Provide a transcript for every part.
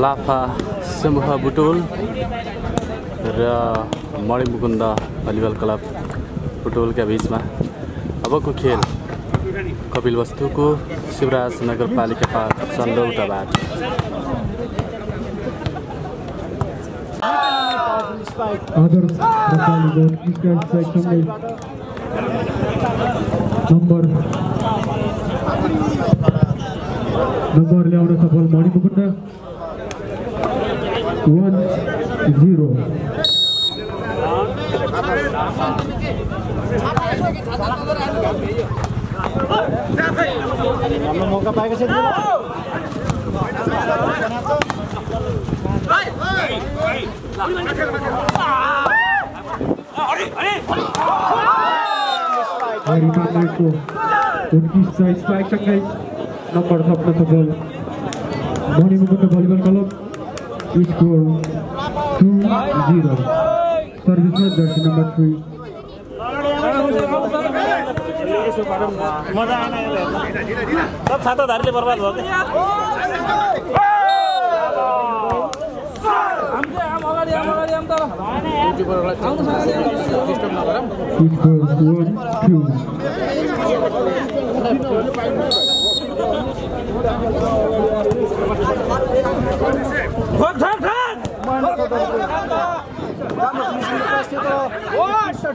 लाफा समूह बुटोल र मणिमुकुन्द भलिबल क्लब बुटोलका बीचमा अबको खेल कपिलवस्तुको शिवराज नगरपालिका पार्क सन्दौटाबाट नंबर ल्याउन सफल मणिमुकुन्द 1-0 हाम्रो मौका पाएको छ नंबर थप्न सफल मणिमुकुन्द भलिबल क्लब स्कोर 2-0 सर्भिसमा जर्सी नंबर 3 मजा आएन सब छाताधारीले बर्बाद भयो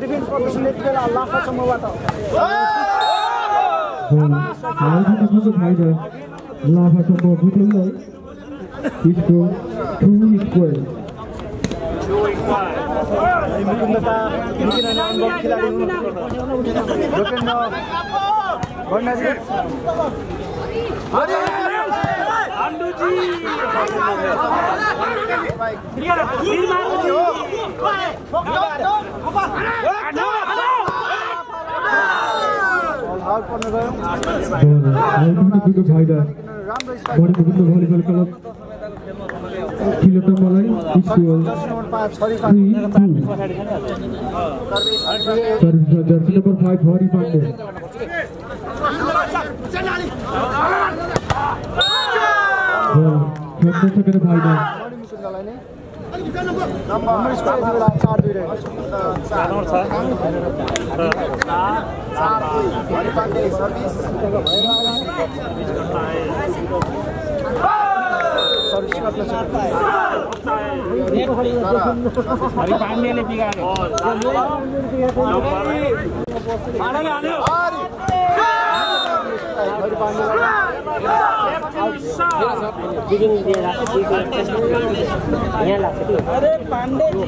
डिफेन्स प्रदर्शन यति बेला लाफा समूहबाट लाफा समूह बुटोललाई स्कोर 2-2 मुकुन्दका निकिन अनुभव खेलाडी हुन् लोकेन्द्र भण्डारी मणिमुकुन्द भलिबल क्लब किलोतमलाई score 3-2 jersey number 5 Hari Pandey सकेर फाइदा नम्बर स्कोर यति बेला 4-2 रहेको हरि पाण्डे सर्भिस हरि पाण्डेले बिगाड्यो अरे पाण्डे जी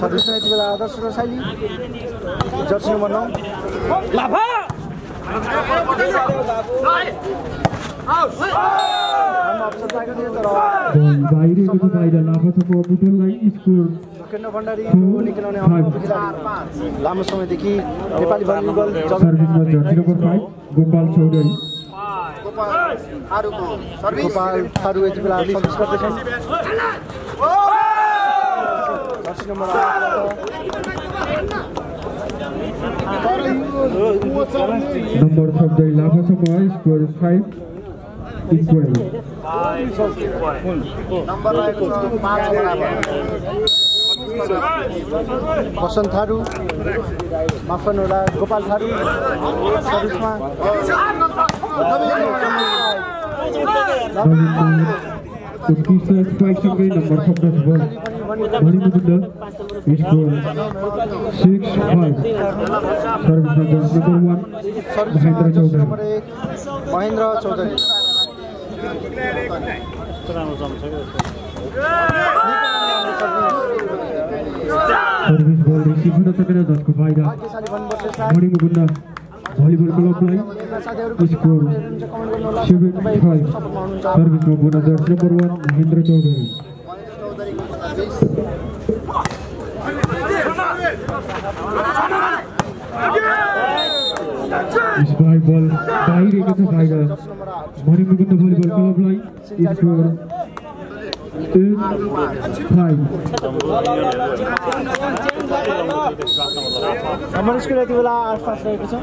सर्भिस यति बेला आदर्श रसाइली जर्सी नम्बर 9 लाफा लोकेन्द्र भण्डारी निकाल्ने लामो समयदेखि नेपाली भलिबल सर्भिसमा जर्सी नम्बर 5 गोपाल चौधरी गोपाल थारू यति बेला सर्भिस गर्दैछन् जर्सी नम्बर 8 नंबर शब्दै लाफा समूह स्कोर 5-12 नम्बर रहेको 5 बराबर बसन्त थारू माफ गर्नुहोला गोपाल थारू सर्भिसमा स्ट्राइक सँगै नम्बर शब्द सफल Manimukunda score 6-5 service number 1 Mahendra Chaudhary service ball receive हुन सकेन जसको फाइदा मणिमुकुन्द भलिबल क्लबलाई स्कोर 7-5 सर्भिसमा bonus jersey number 1 Mahendra Chaudhary spike ball बाहिरिएको छ फाइदा मणिमुकुन्द भलिबल क्लबलाई स्कोर 8-5 नम्बर स्कोर यति बेला 8-5 रहेको छ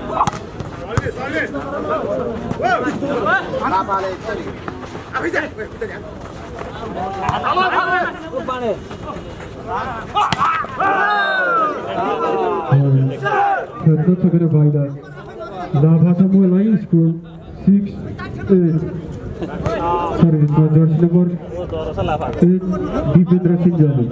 दीपेंद्र सिंह जानी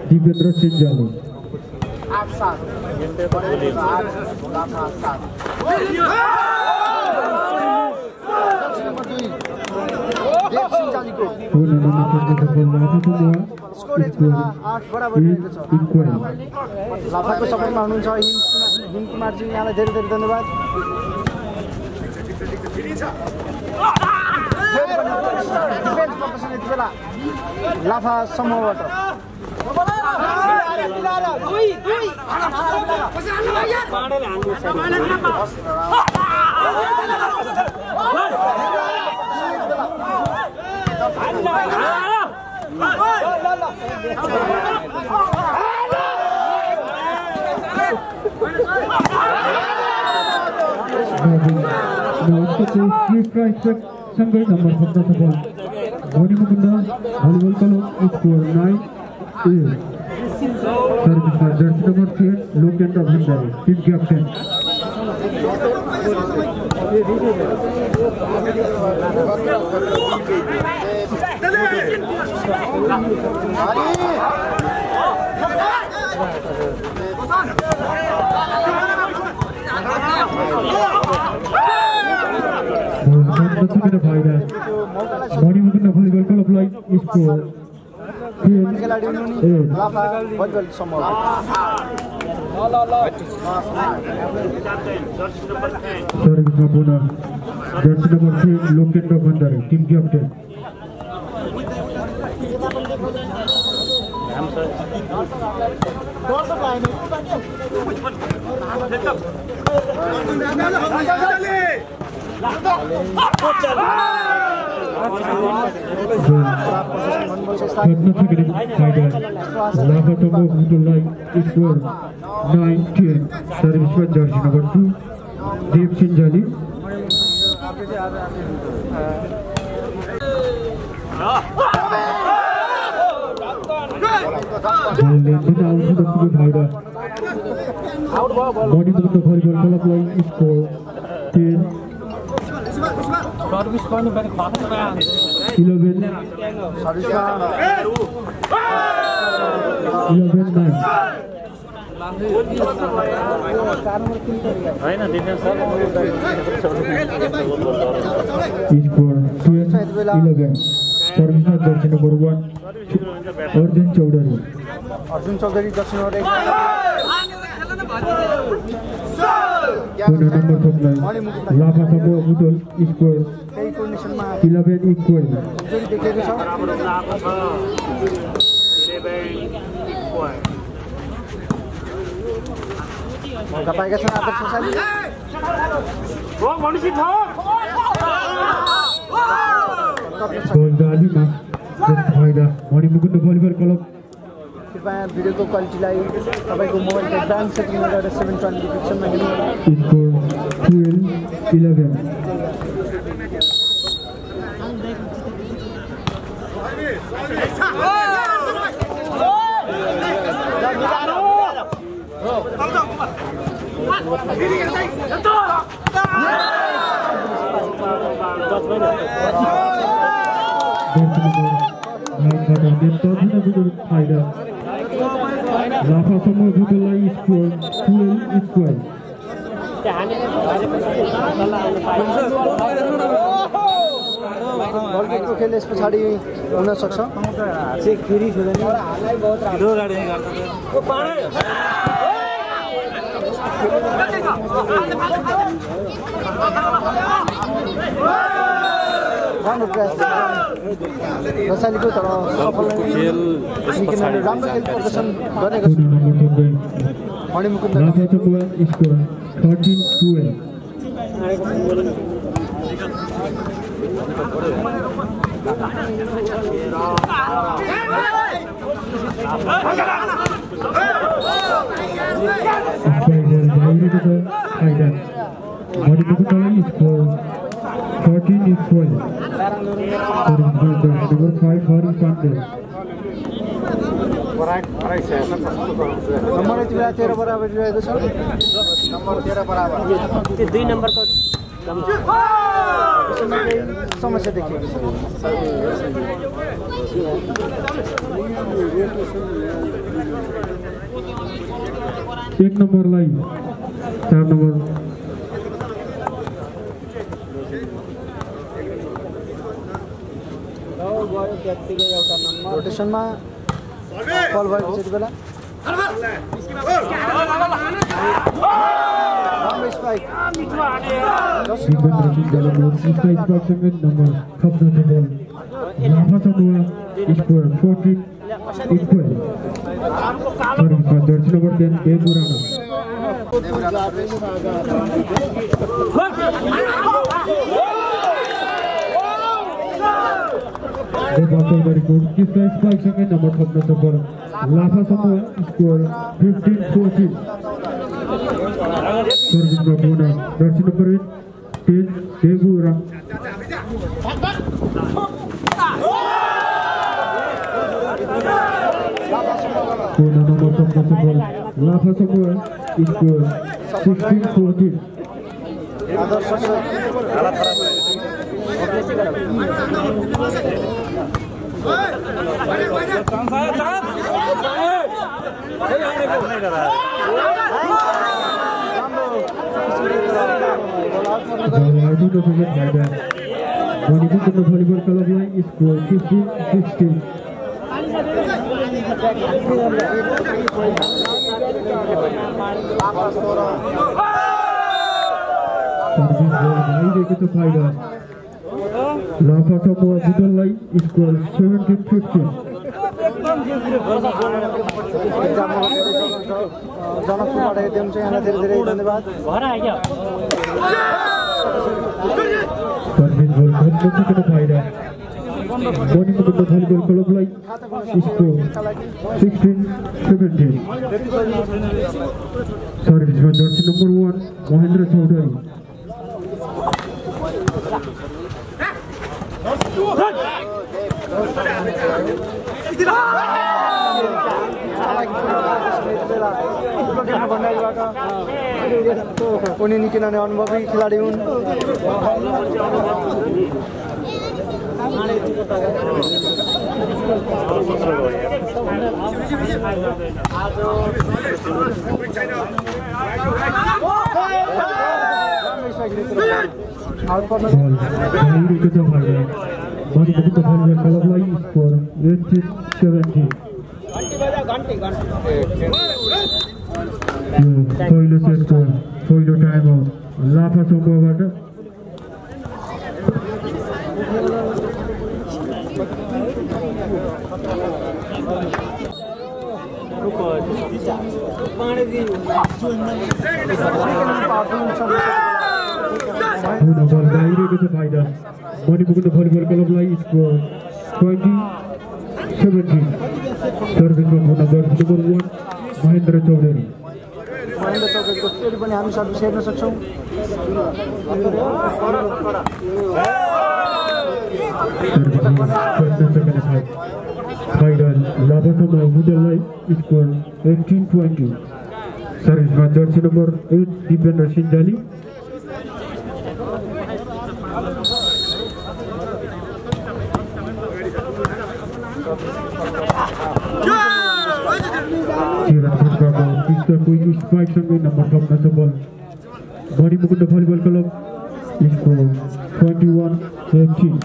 दीपेंद्र सिंह जानी लाफाको सपोर्टमा हुनुहुन्छ हिम कुमारजी, यहाँलाई धेरै धेरै धन्यवाद। डिफेन्स प्रदर्शन यति बेला लाफा समूहबाट संघ number 17 Manimukunda volleyball club score 9-8 service jersey number 10 Lokendra Bhandari team captain Manimukunda volleyball club like score खेलाडी लाफा वॉलीबॉल समूह सर्विस पुनः jersey number 10 Lokendra Bhandari team captain service पर jersey number 2 Dev Singh Jali Manimukunda volleyball club like score 10 service पनि 11 हैन डिफेन्स सर score 12-11 service jersey number 1 Arjun Chaudhary jersey number 1 number 9 लाफा समूह Butwal score 11 equal मौका पाएका छन् आदर्श साली गोलदालीमा फाइदा मणिमुकुंदा वॉलीबॉल क्लब कृपया भिडियोको क्वालिटीलाई तपाईको मोबाइलको ब्यान्ड सेटिङमा गएर 720 पिक्सलमा हेर्नु स्कोर 12-11 लाफा समूह बुटोल स्कोर 12 इक्वल बलको खेल यस पछाडि हुन सक्छ चेक फेरि खेल्ने हालै बहुत राम्रो गाडी राम्रो प्रयास रसाइलीको तर सफल खेल राम्रो खेल प्रदर्शन गरेको छ मणिमुकुन्द स्कोर 13-12 नम्बर 13 बराबर रहेको छ नम्बर 13 बराबर त्यो 2 नम्बरको समस्या देखिएको छ एक नम्बरलाई 4 नम्बर रोटेसनमा कल भएको त्यति बेला राम्रो spike Lafa Samoa score 15-14. Service Babona, jersey number 10, Devu Ram. Kona number of the Lafa Samoa score 16-14. Volleyball club line is score 15-16. Lafa Samoa Budal line is score 17-15. Janakpur पठाइदिउँ चाहिँ यहाँलाई धेरै धेरै धन्यवाद Volleyball club line is score 16-17. Service by jersey number 1 Mahendra Chaudhary. उनी निकै नै अनुभवी खेलाडी हुन् पहिलो सेटको पहिलो टाइम हो लाफा समूहबाट बल गइरहेको छ फाइदा मणिपुर भलिबल क्लबलाई स्कोर 20-17 सर्भिसमा नम्बर 1 महेन्द्र चौधरी को फेरि पनि हामी सर्भिस हेर्न सक्छौँ फाइनल लाभासम्म बुटललाई स्कोर 18-20 सर्भिसमा jersey number 8 Dipendra Sinjali spike सँगै नम्बर ठप्न छ ball Manimukunda volleyball club score 21-18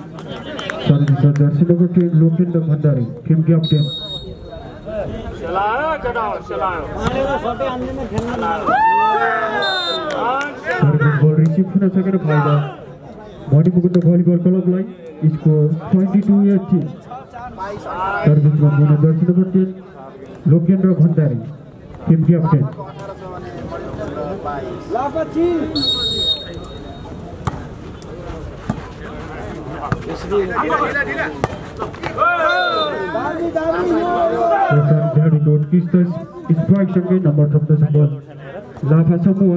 सर्भिसमा jersey number 10 Lokendra Bhandari team captain ball receive हुन सकेन फाइदा मणिमुकुन्द भलिबल क्लबलाई स्कोर 22-18 सर्भिसमा पुनः jersey number 10 Lokendra Bhandari team captain strike सँगै नम्बर थप्दछ बल लाभा समूह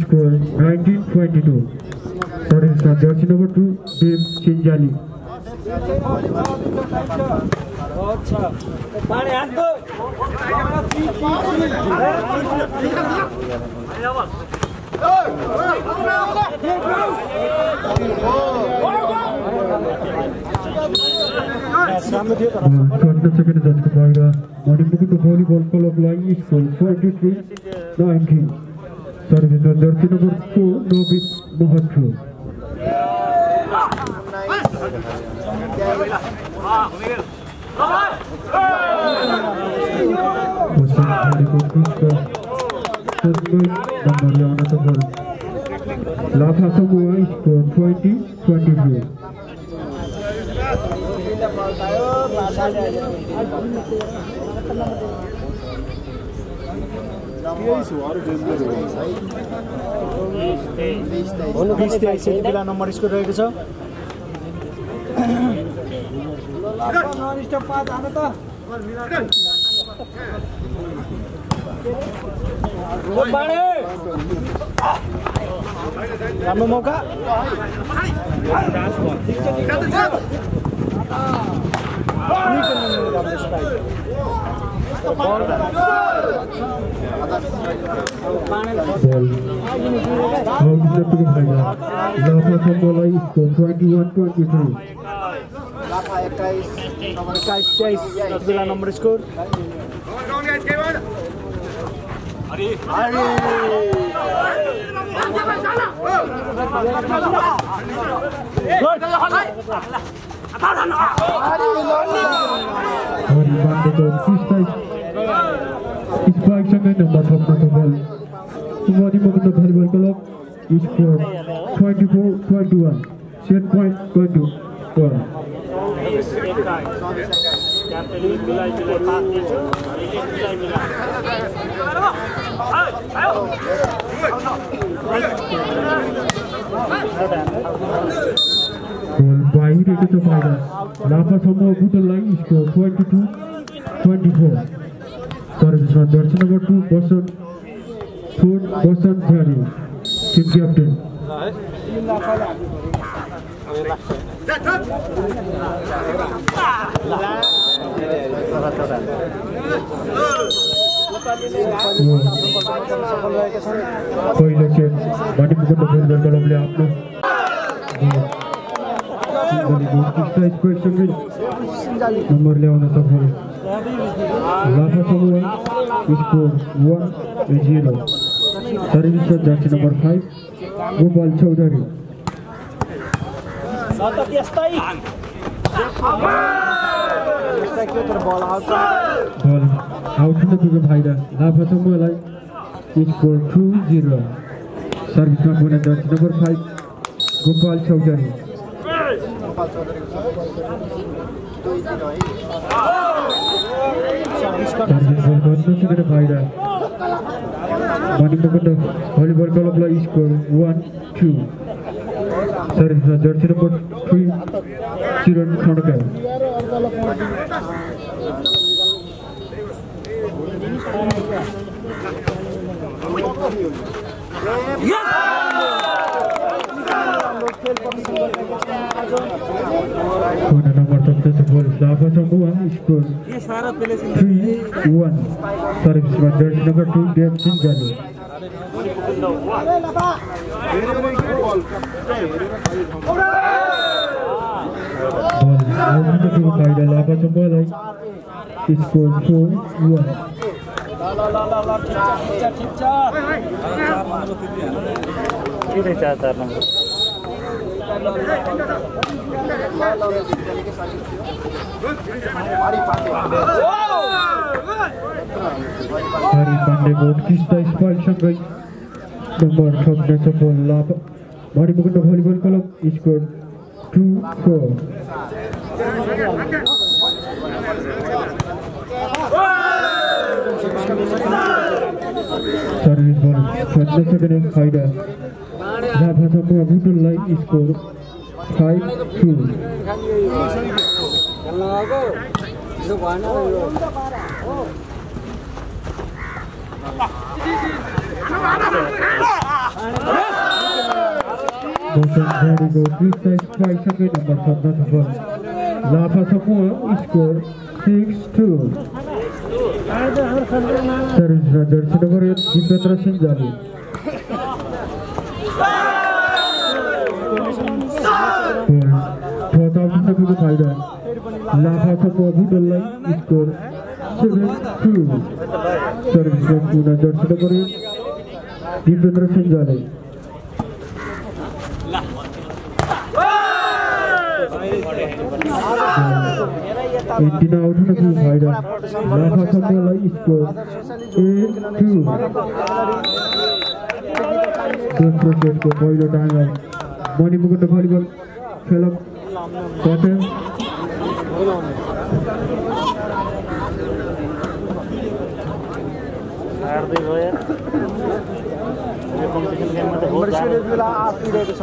स्कोर 19-22 सर्भिसमा jersey number 2 Dev Sinjali Manimukunda volleyball क्लबलाई स्कोर 23-19 सर्भिसमा जर्सी नम्बर 4 नोबित महत्व लाभा समूह स्कोर 20-22 बेला नम्बर स्कोर रहेको छ राम्रो मौका बेला नम्बर स्कोर स्ट्राइक सँगै नम्बर थप्दछ ball Manimukunda volleyball club score 24-21 set point 21 बाहिरको छ फाइदा लाभा समूह बुटललाई स्कोर 22-24 सर्भिसमा jersey number 2 Basant Jhyari team captain पहिलो सेट मणिमुकुन्द भलिबल क्लबले आफ्नो नम्बर ल्याउन सफल लाभा समूह स्कोर 1-0 सर्भिसमा jersey number 5 Gopal Chaudhary ball out हुन पुगेको फाइदा लाभा समूहलाई स्कोर 2-0 सर्भिसमा पुनः जर्सी नम्बर 5 गोपाल चौधरी फाइदा मणिमुकुन्द भलिबल क्लबलाई स्कोर 1-2 सर्भिसमा jersey number 3 Chiran Khadka number थप्दछ बल लाभा समूह स्कोर 3-1 सर्भिसमा जर्सी नम्बर 2 देव सिन्जाली फाइदा लाभा समूहलाई स्कोर 4-1 हरि पाण्डे बोर्ड किस्ता स्पाइक सँगै नम्बर थप्न सफल Manimukunda volleyball club score 2-4 service ball 14 second फाइदा लाभा समूह बुटुललाई score 5-2 Montenegro 3 strike second number 17 Lava समूह score 6-2 service jersey number 1 Dipendra Sinjali को फाइदा लाभा समूह बुटुललाई स्कोर 7-2 सर्भिस पुनः jersey number 1 Dipendra Sinjali antenna out होने की फायदा लाभा समूहलाई स्कोर 8-2 दोस्रो सेटको पहिलो टाइम मणिमुकुन्द भलिबल क्लब कटेल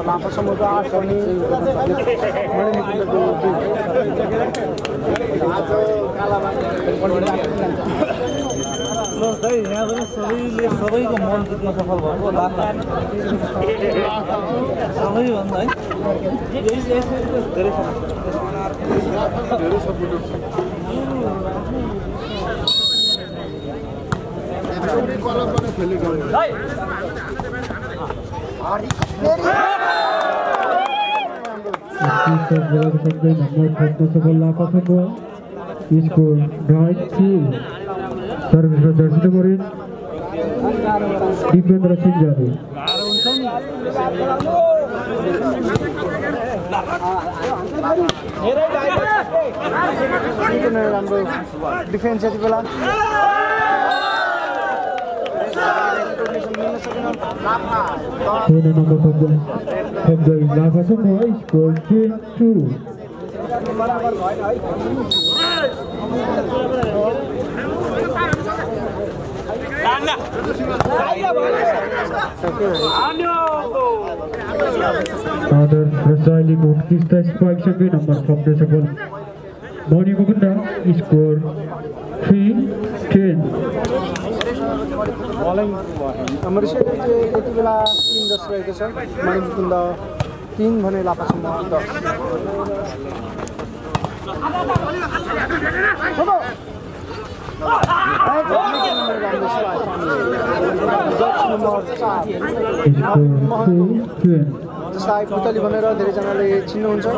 लाभा समूहको 8 गर्ने सबैको मन जित्न सफल भएको सबैभन्दा सर्भिस जर्सी नंबर 1 दीपेन्द्र सिंजाली राम्रो डिफेन्स यति बेला लाभा समूह स्कोर 10-2 आदर्श रसाइली को 30 strike second number 57 Manimukund score 3-10 मरिसले यति बेला 3-10 रहेको छ मणिमुकुन्द 3 भने लाभा समूह 10 जसलाई पुतली भनेर धेरैजनाले चिन्नुहुन्छ यति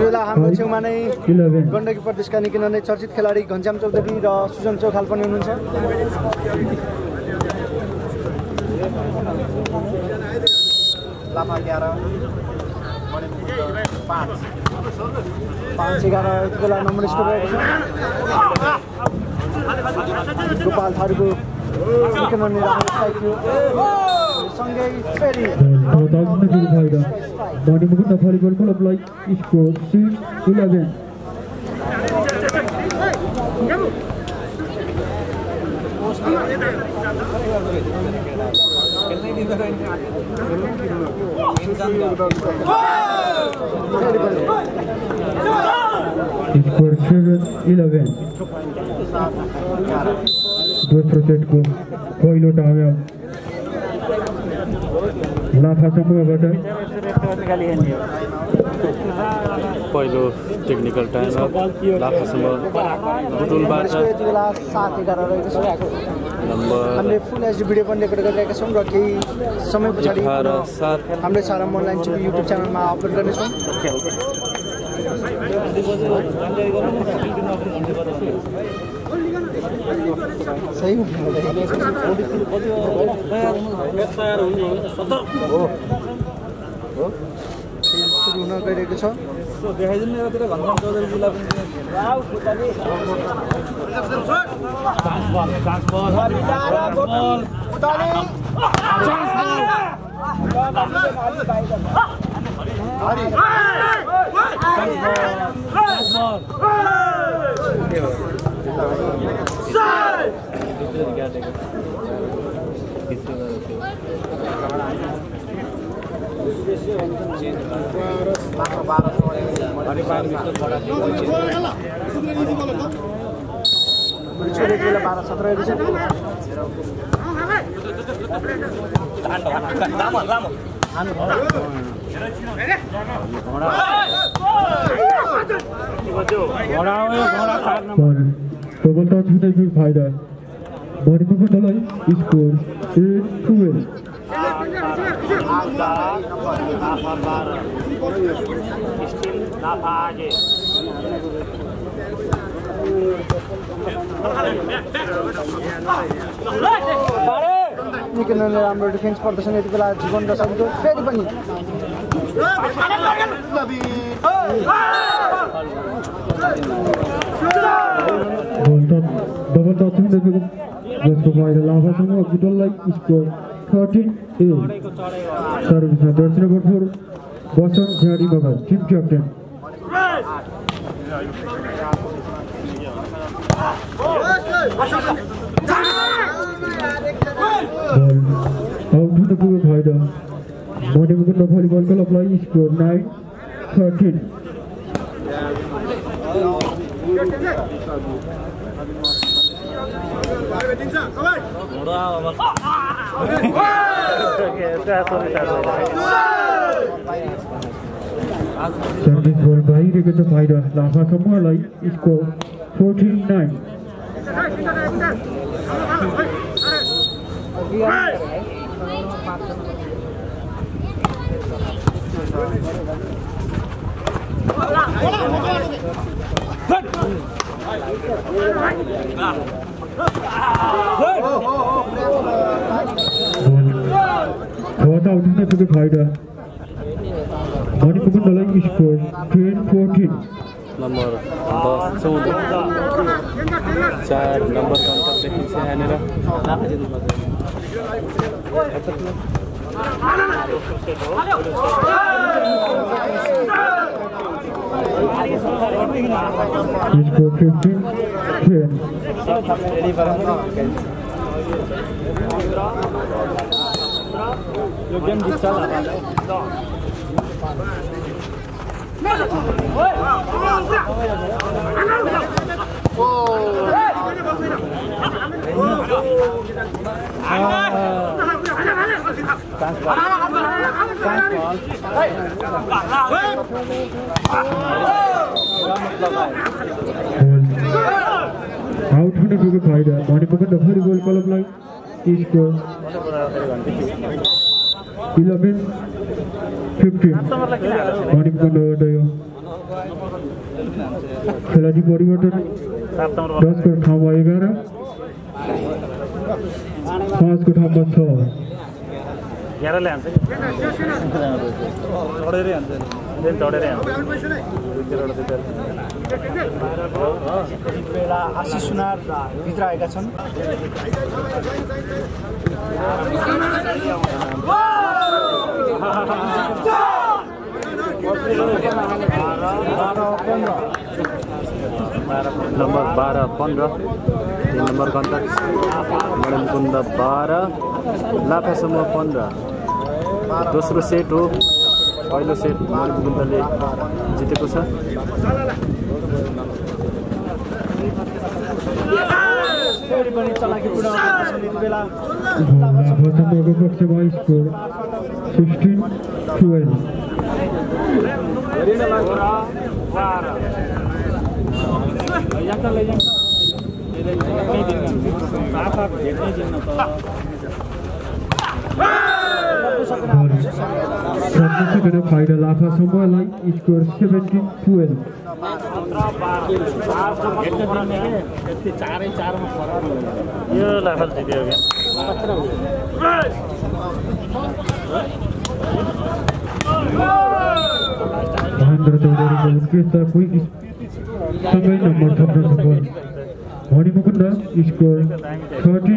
बेला हाम्रो छेउमा नै गण्डकी प्रदेशका निकै नै चर्चित खेलाडी घनश्याम चौधरी र सुजन चौखाल पनि हुनुहुन्छ लाभा 11 मणिमुकुन्द 5-11 यति बेला नम्बर स्कोर रहेको छ गोपाल थारूको निकै नै राम्रो स्ट्राइक थियो सँगै फेरि मणिमुकुन्द भलिबल क्लबलाई स्कोर 6-11 स्कोर 7-11 दोस्रो सेटको पहिलो टाइम लाभा समूहबाट पहिलो टेक्निकल टाइम लाफासम्म बुटुलबाट यति बेला 7-11 रहेको छ। नम्बर हामीले फुल एचडी भिडियो पनि रेकर्ड गरिरहेका छौँ र केही समय पछाडि 18-7 हामीले सारम अनलाइन टिभी युट्युब च्यानलमा अपलोड गर्नेछौँ। सही हो सुरु हुन गइरहेको छ। डबल टच हुँदै फाइदा मणिपुरको दललाई स्कोर 8-12। निकै राम्रो डिफेन्स प्रदर्शन यति बेला जीवन दशको फेरि पनि डबल टच हुँदै जसको बाहिर लाफासँग बुटोललाई स्कोर 13-8। सर्भिसमा जर्सी नम्बर 4 बसन्त झ्याडी मगर टिम क्याप्टेन। आउट हुन पुग्यो फाइदा मणिपुर भलिबल क्लबलाई स्कोर 9-13। सर्भिस बल बाहिरको छ फाइदा लाफासम्मलाई स्कोर 14-9। फाइदा मणिपुर दललाई स्कोर 10-14। नम्बर 10-14 4 नम्बर काउन्टर देखिन्छ यहाँनिर। स्कोर 15-10। यो गेम जित्छ आउट हुने पुग्यो फाइदा मणिपुर भलिबल क्लबलाई स्कोर 11-15। मणिपुर खेलाडी परिवर्तन 10 को ठाउँमा 11 5 को ठाउँमा 6 आशिष सुनार भित्र आएका छन्। नम्बर 12-15 3 नम्बर कन्ट्याक्ट मणिमुकुन्द 12 लाफासम्म 15। दोस्रो सेट हो। पहिलो सेट मणिमुकुन्दले जितेको छ। पक्षमा स्कोर 16-12। सर्वसकट फाइदा लाफा समूहलाई स्कोर 17-12 यो लाफा जित्यो के महेन्द्र चौधरीको उत्कृष्ट क्विक सँगै नम्बर थप्न सफल मणिमुकुन्द स्कोर 13-17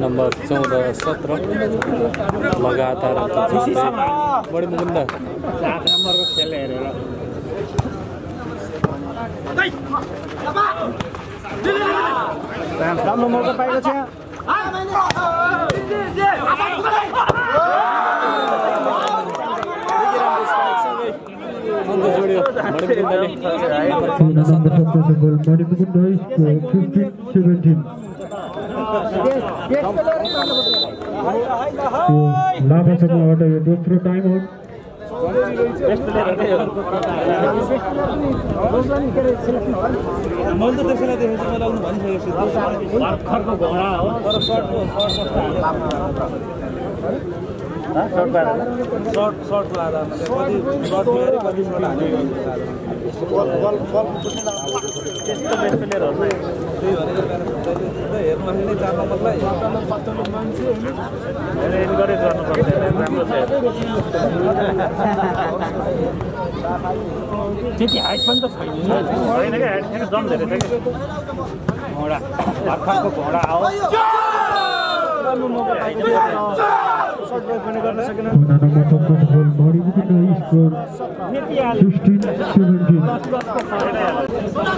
नंबर 14-17 लगातार मणिमुकुन्द 7 नम्बरको खेल हेरेर राम्रो मौका पाएको छ लाभा समूहबाट यो दोस्रो टाइम आउट मैले त त्यसैलाई देखेको छु मैले आउनु भनिसकेको छु भर्खरको घोडा हो तर सर्ट लादा कति सर्ट गरे कति सर्ट हाने त्यस्तो बेस्ट प्लेयरहरुलाई त्यही भनेर हेर्नु अहिले 4 नम्बरलाई एन्करेज गर्नुपर्छ राम्रो छ त्यति हाइट पनि त छैन हैन के हाइट छैन जम धेरै छ के घोडा भर्खरको घोडा आओ राम्रो मौका पाइन्छ सर्ट ब्रेक पनि गर्न सकेन मणिमुकुन्दलाई स्कोर 17-19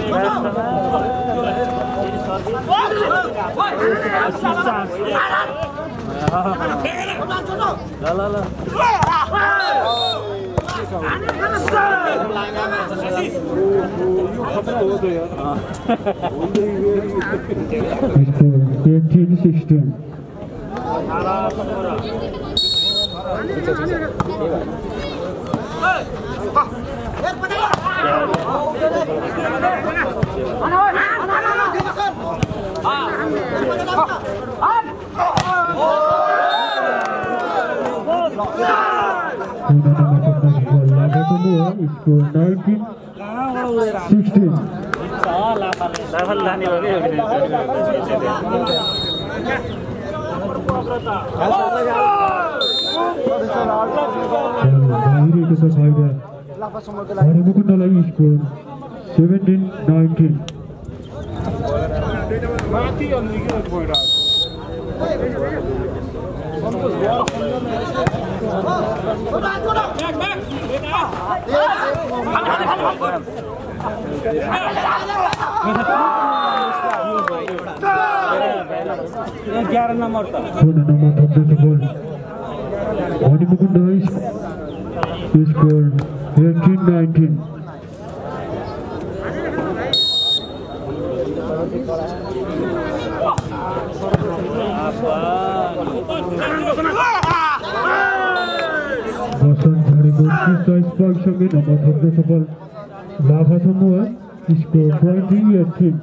11 नम्बर त मणिमुकुन्द स्कोर 18-19 सँगै नम्बर थप्न सफल लाभा समूह स्कोर 20-18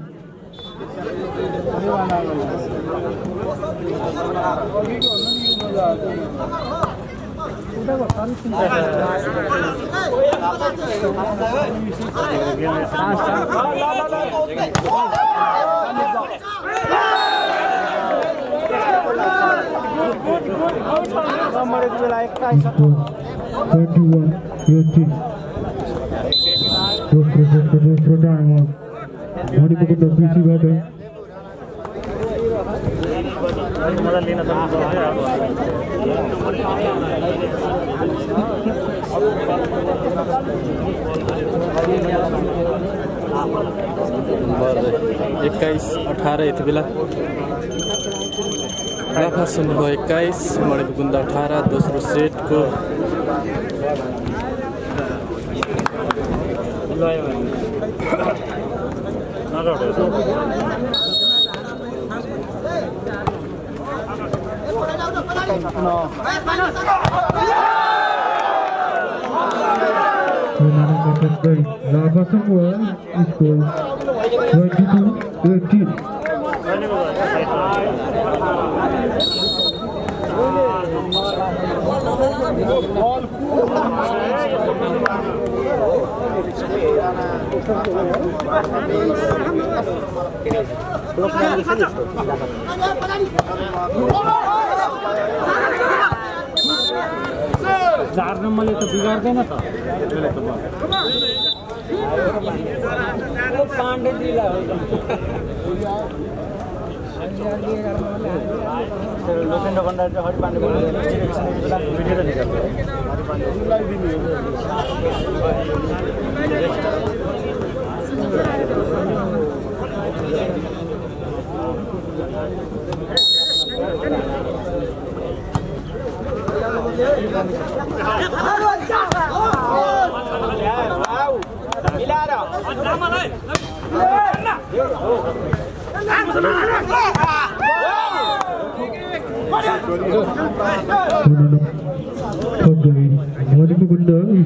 21-18 दोस्रो टाइम मणिमुकुन्द पिसीबाट मजा लिन नम्बर 21-18 यति बेला लाभा समूह 21 मणिमुकुन्द 18 दोस्रो सेटको Lava semua skor 22-18. झार्न मैले त बिगार्दैन त त्यसले त पाण्डेजीलाई लोकेन्द्र भण्डारी चाहिँ हरि पाण्डे भिडियो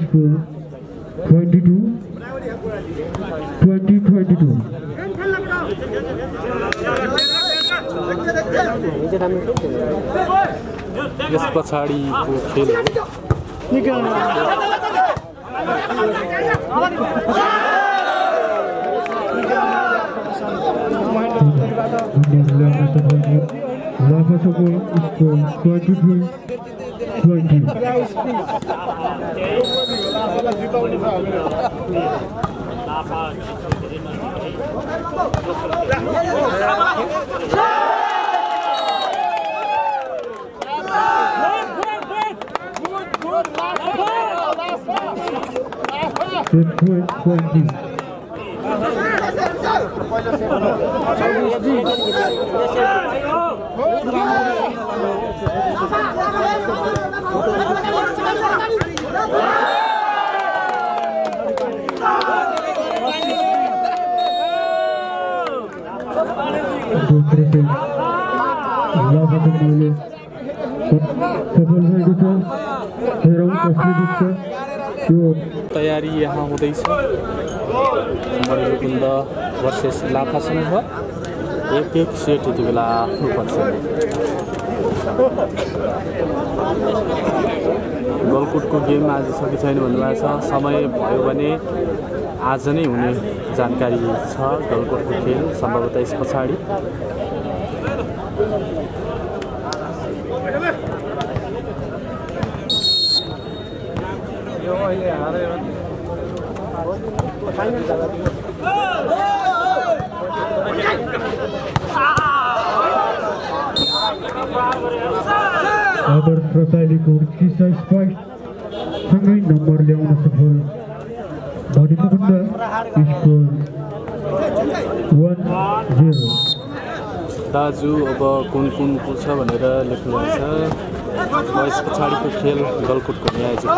Skor 22-22. यस पछाडिको खेल तयारी यहाँ हुँदैछ मणिमुकुन्द वर्सेस लाफा समूह एक सेट यति बेला आफ्नुपर्छ गलकुटको गेम आज सके छैन भन्नुभएको छ समय भयो भने आज नै हुने जानकारी छ गलकुटको खेल सम्भवतः यस पछाडि आदर्श रसाइलीको उत्कृष्ट स्पाइक सँगै नम्बर ल्याउन सफल मणिमुकुन्द स्कोर 1-0। दाजु अब कुन पुग्छ भनेर लेख्नुहुन्छ यस पछाडिको खेल गलकुटको न्यायाधीश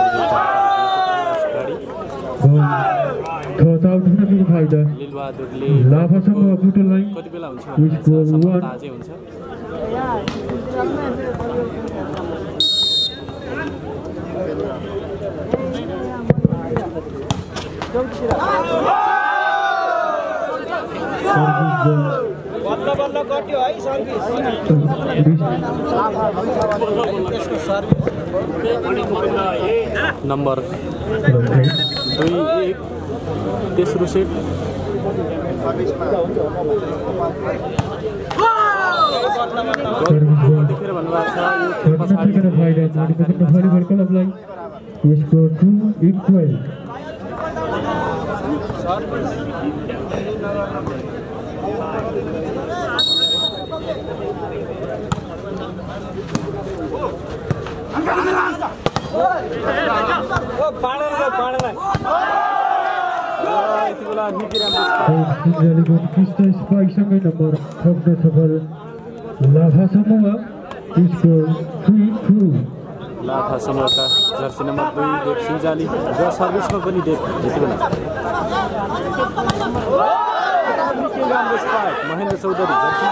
फाइदा लिलबहादुरले लाभासम्म बुटोलाई कति बेला हुन्छ ताजै हुन्छ बल्ल कट्यो है सर्भिस नम्बर 2-1 तेस्रो सेट देखेर भन्नुभएको छ यो खेल पछाडि भलिबल क्लबलाई स्कोर 2-12। स्पाइकसँगै नम्बर थप्न सफल लाभा समूह स्कोर 3-2। लाभा समूहका जर्सी नम्बर 2 देव सिंजाली र सर्भिसमा पनि देव यति बेला महेन्द्र चौधरी जर्सी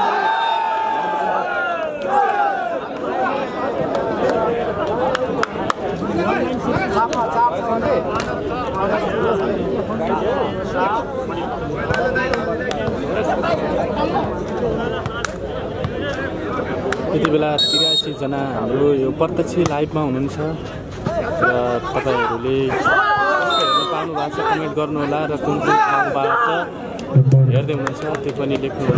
यति बेला 83 जना हाम्रो यो प्रत्यक्ष लाइभमा हुनुहुन्छ र तपाईहरुले हेर्न पाउनु भएको छ कमेन्ट गर्नुहोला र कुन कुन ठाउँबाट हेर्दै हुनुहुन्छ त्यो पनि लेख्नुहोला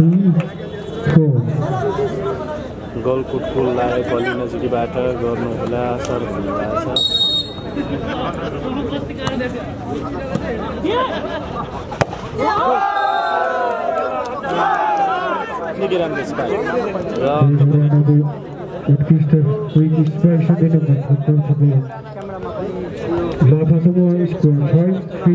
गलकुटको लाइभ अलि नजिकबाट गर्नुहोला सर भन्नुभएको छ निकै राम्रो स्पाइक र उत्कृष्ट क्विक स्पाइक दिनु भएको लाभासम्म स्कोर 5-3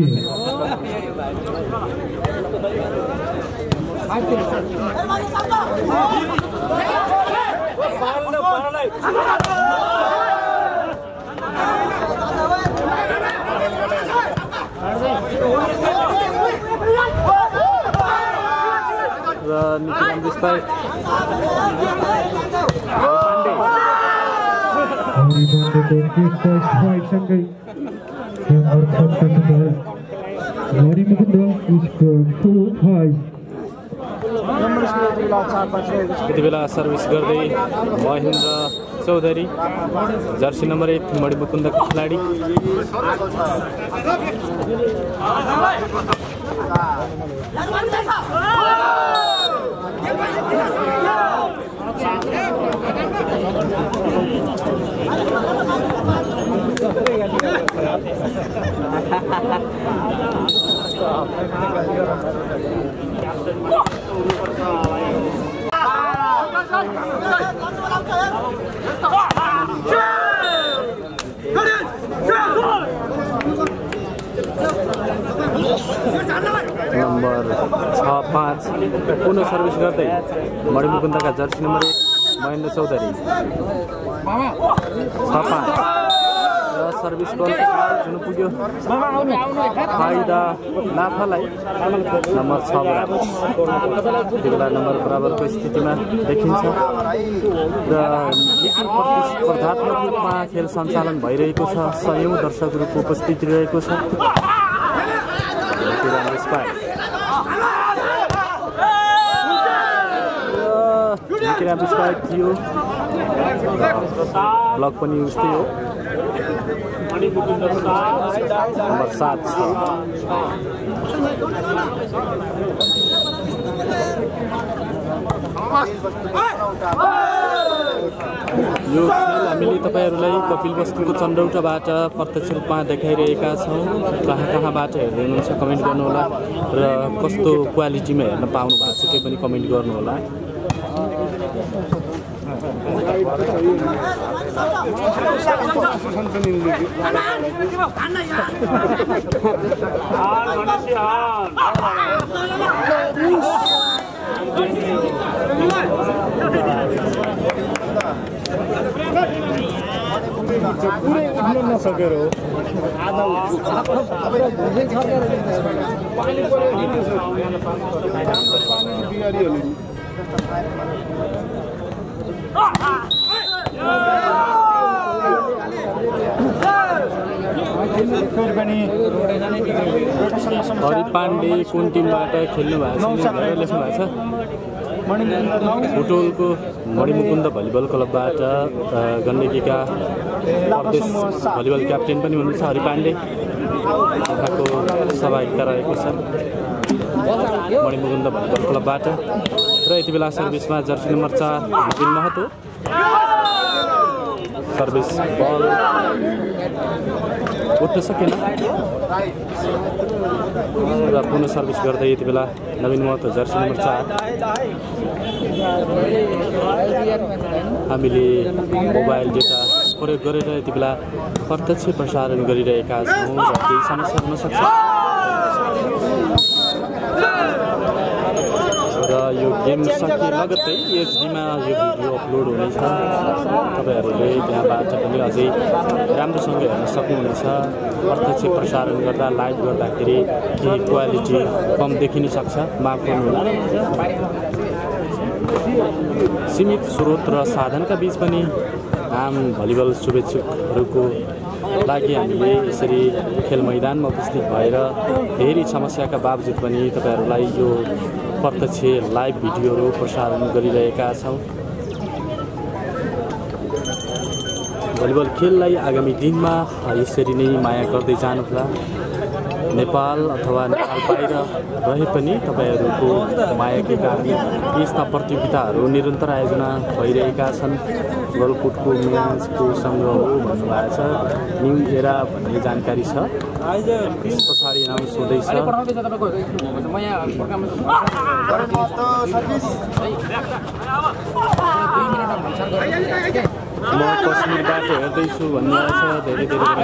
र निकै राम्रो स्पाइक यति बेला सर्भिस गर्दै महेन्द्र चौधरी जर्सी नम्बर 1 मणिमुकुन्दको खेलाडी नम्बर 6-5 पुनः सर्भिस गर्दै मणिमुकुन्दका जर्सी नम्बर 1 महेन्द्र चौधरी 6-5 र सर्भिस बल हुन पुग्यो फाइदा लाफालाई नम्बर 6 बराबर त्यो बेला नम्बर बराबरको स्थितिमा देखिन्छ र प्रतिस्पर्धात्मक रूपमा खेल सञ्चालन भइरहेको छ सयौं दर्शकहरूको उपस्थिति रहेको छ स्पाइक थियो ब्लक पनि उस्तै हो नम्बर 7 छ यो खेल हामीले तपाईहरुलाई कपिलवस्तुको चन्द्रौटाबाट प्रत्यक्ष रूपमा देखाइरहेका छौं कहाँ कहाँबाट हेर्दै हुनुहुन्छ कमेन्ट गर्नुहोला र कस्तो क्वालिटीमा हेर्न पाउनु भएको छ त्यो पनि कमेन्ट गर्नुहोला पुरै उठ्न नसकेर हो आधा पानी बिगारी हो हरि पाण्डे कुन टिमबाट खेल्नु भएको छ भनेर लेख्नु भएको छ बुटोलको मणिमुकुन्द भलिबल क्लबबाट गण्डकीका प्रदेश भलिबल क्याप्टेन पनि हुनुहुन्छ हरि पाण्डे उहाँको सहभागिता रहेको छ मणिमुकुन्द भलिबल क्लबबाट र यति बेला सर्भिसमा जर्सी नम्बर 4 नवीन महतो सर्भिस बल उठ्न सकेन र पुनः सर्भिस गर्दै यति बेला नवीन महतो जर्सी नम्बर 4 हामीले मोबाइल डेटा प्रयोग गरेर यति बेला प्रत्यक्ष प्रसारण गरिरहेका छौँ र केही समस्या हुन सक्छ र यो गेम सकिए लगत्तै एचडीमा यो भिडियो अपलोड हुनेछ। तपाईँहरूले त्यहाँबाट पनि अझै राम्रोसँग हेर्न सक्नुहुनेछ। प्रत्यक्ष प्रसारण गर्दा लाइभ गर्दाखेरि केही क्वालिटी कम देखिन सक्छ, माफ गर्नुहोला। सीमित स्रोत र साधनका बीच पनि आम भलिबल शुभेच्छुकहरूको लागि हामीले यसरी खेल मैदानमा उपस्थित भएर धेरै समस्याका बावजुद पनि तपाईँहरूलाई यो प्रत्यक्ष लाइभ भिडियोहरू प्रसारण गरिरहेका छौँ। भलिबल खेललाई आगामी दिनमा यसरी नै माया गर्दै जानुहोला। नेपाल अथवा नेपाल बाहिर रहे पनि तपाईँहरूको मायाकै कारण यस्ता प्रतियोगिताहरू निरन्तर आयोजना भइरहेका छन्। गलकुटको म्याचको सङ्ग्रह हो भन्नुभएको छ, न्यू एरा भन्ने जानकारी छ। त्यस पछाडि अनाउन्स हुँदैछ। म कश्मीरबाट हेर्दैछु भन्नुभएको छ। धेरै धन्यवाद।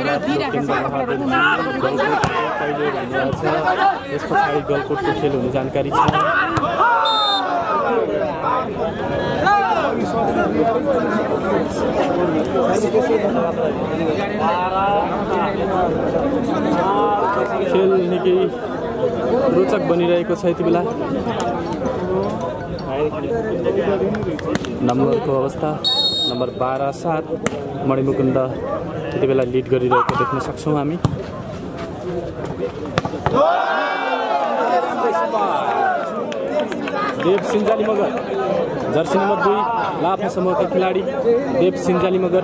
कहिले भन्नुभएको छ। यस पछाडि गलकोटको खेल हुने जानकारी छ। खेल निकै रोचक बनिरहेको छ यति बेला। नम्बरको अवस्था नम्बर 12-7 मणिमुकुन्द यति बेला लिड गरिरहेको देख्न सक्छौँ हामी। देव सिन्जाली मगर जर्सी नम्बर 2 लाफा समूहका खेलाडी देव सिन्जाली मगर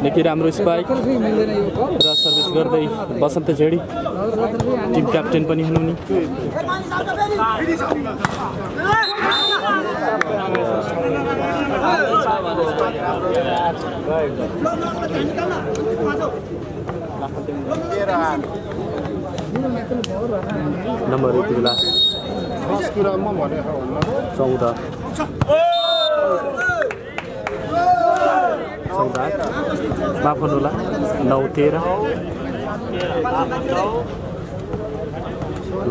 निकै राम्रो स्पाइक र सर्भिस गर्दै बसन्त झेडी टिम क्याप्टेन पनि हुनुहुने। नम्बर यति बेला 14 माफ गर्नुहोला 9-13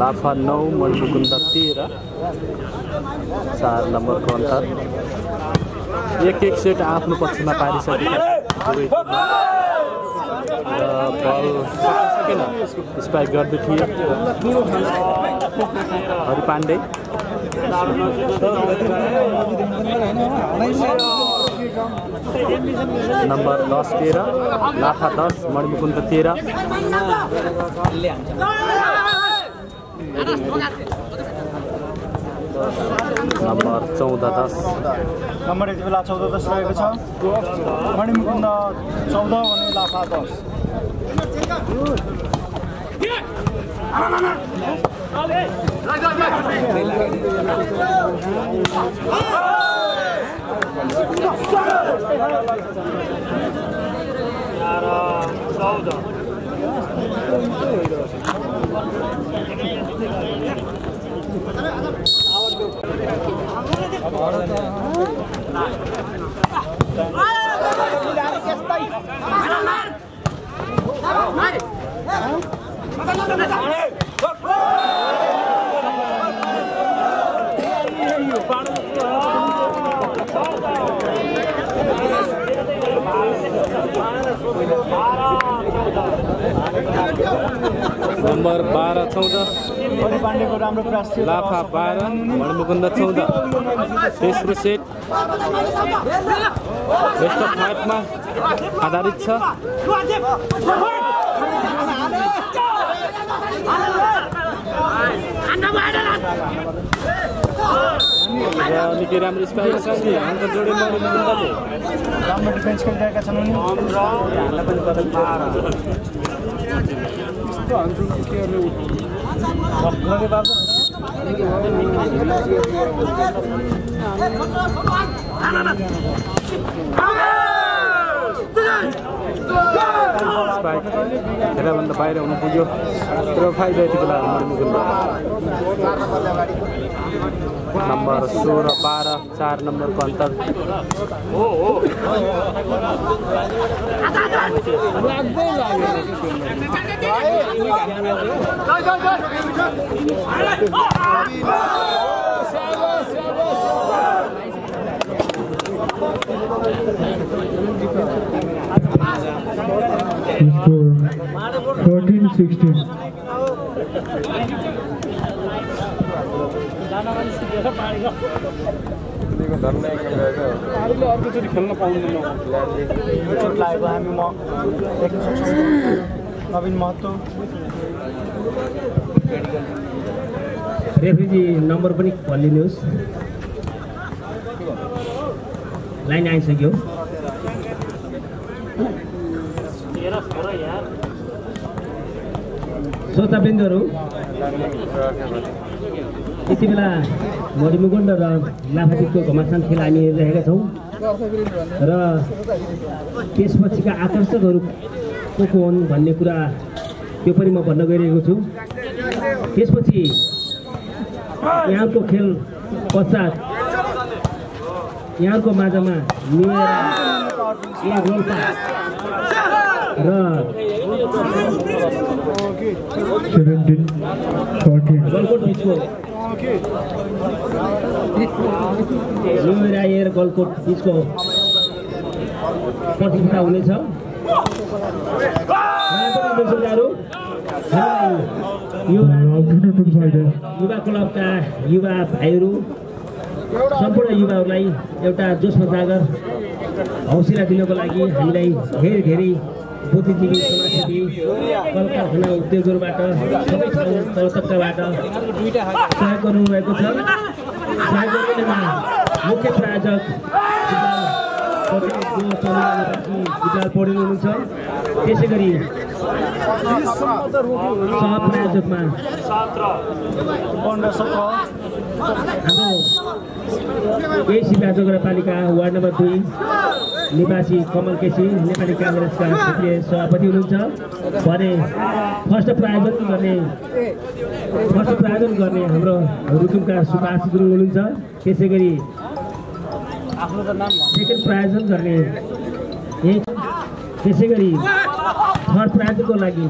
लाफा 9 मणिमुकुन्द 13 4 नम्बरको अन्तर। एक सेट आफ्नो पक्षमा पारिसकेका र बल सकेन। स्पाइक गर्दै थिए हरि पाण्डे। नम्बर 10-13 लाफा 10 मणिमुकुन्द 13। नम्बर 14-10 नम्बर यति बेला 14-10 रहेको छ। मणिमुकुन्द 14 भने लाफा 10। नम्बर 12-14 हरि पाण्डेको राम्रो प्रयास थियो। लाफा 12 मणिमुकुन्द 14। तेस्रो सेट बेस्ट अफ 5 आधारित छ। निकै राम्रो स्पाइक छ कि अन्त जोडे मणिमुकुन्दले राम्रो डिफेन्स खेलिरहेका छन् उनी। स्पाइक खेलाभन्दा बाहिर हुनु पुग्यो र फाइदा यति बेला मणिमुकुन्द। नम्बर 16-12 4 नम्बरको अन्तर। Score 14-16. अर्कोचोटि खेल्न पाउँदैन। चोट लागेको हामी देख्न सक्छौँ। नवीन महतो रेफ्रीजी नम्बर पनि भनिदिनुहोस्। लाइन आइसक्यो। श्रोतावृन्दहरू, यति बेला मरिमुकुण्ड र लाफाटिकको घमासान खेल हामी हेरिरहेका छौँ र त्यसपछिका आकर्षकहरू को हुन् भन्ने कुरा त्यो पनि म भन्न गइरहेको छु। त्यसपछि यहाँको खेल पश्चात यहाँको माझमा र 17-14. गलकोट बिचको न्युरायर गलकोट बिचको प्रतियोगिता हुनेछ। युवा क्लबका युवा भाइहरू, सम्पूर्ण युवाहरूलाई एउटा जोसमा जागर हौसला दिनको लागि हामीलाई धेरै धेरै बुद्धिजीवी, समाजसेवी, कल कारखाना उद्योगहरूबाट सबै तबकाबाट सहयोग गर्नुभएको छ। सहयोग गर्नेमा मुख्य प्रायोजक विद्याल पौडेल हुनुहुन्छ। त्यसै गरी सहप्रायोजकमा हाम्रो केसी बाजो नगरपालिका वार्ड नम्बर 2 निवासी कमल केसी नेपाली काङ्ग्रेसका क्षेत्रीय सभापति हुनुहुन्छ भने फर्स्ट प्रायोजन गर्ने हाम्रो रुकुमका सुभाष गुरुङ हुनुहुन्छ। त्यसै गरी सेकेन्ड प्रायोजन गर्ने त्यसै गरी थर्ड प्रायोजनको लागि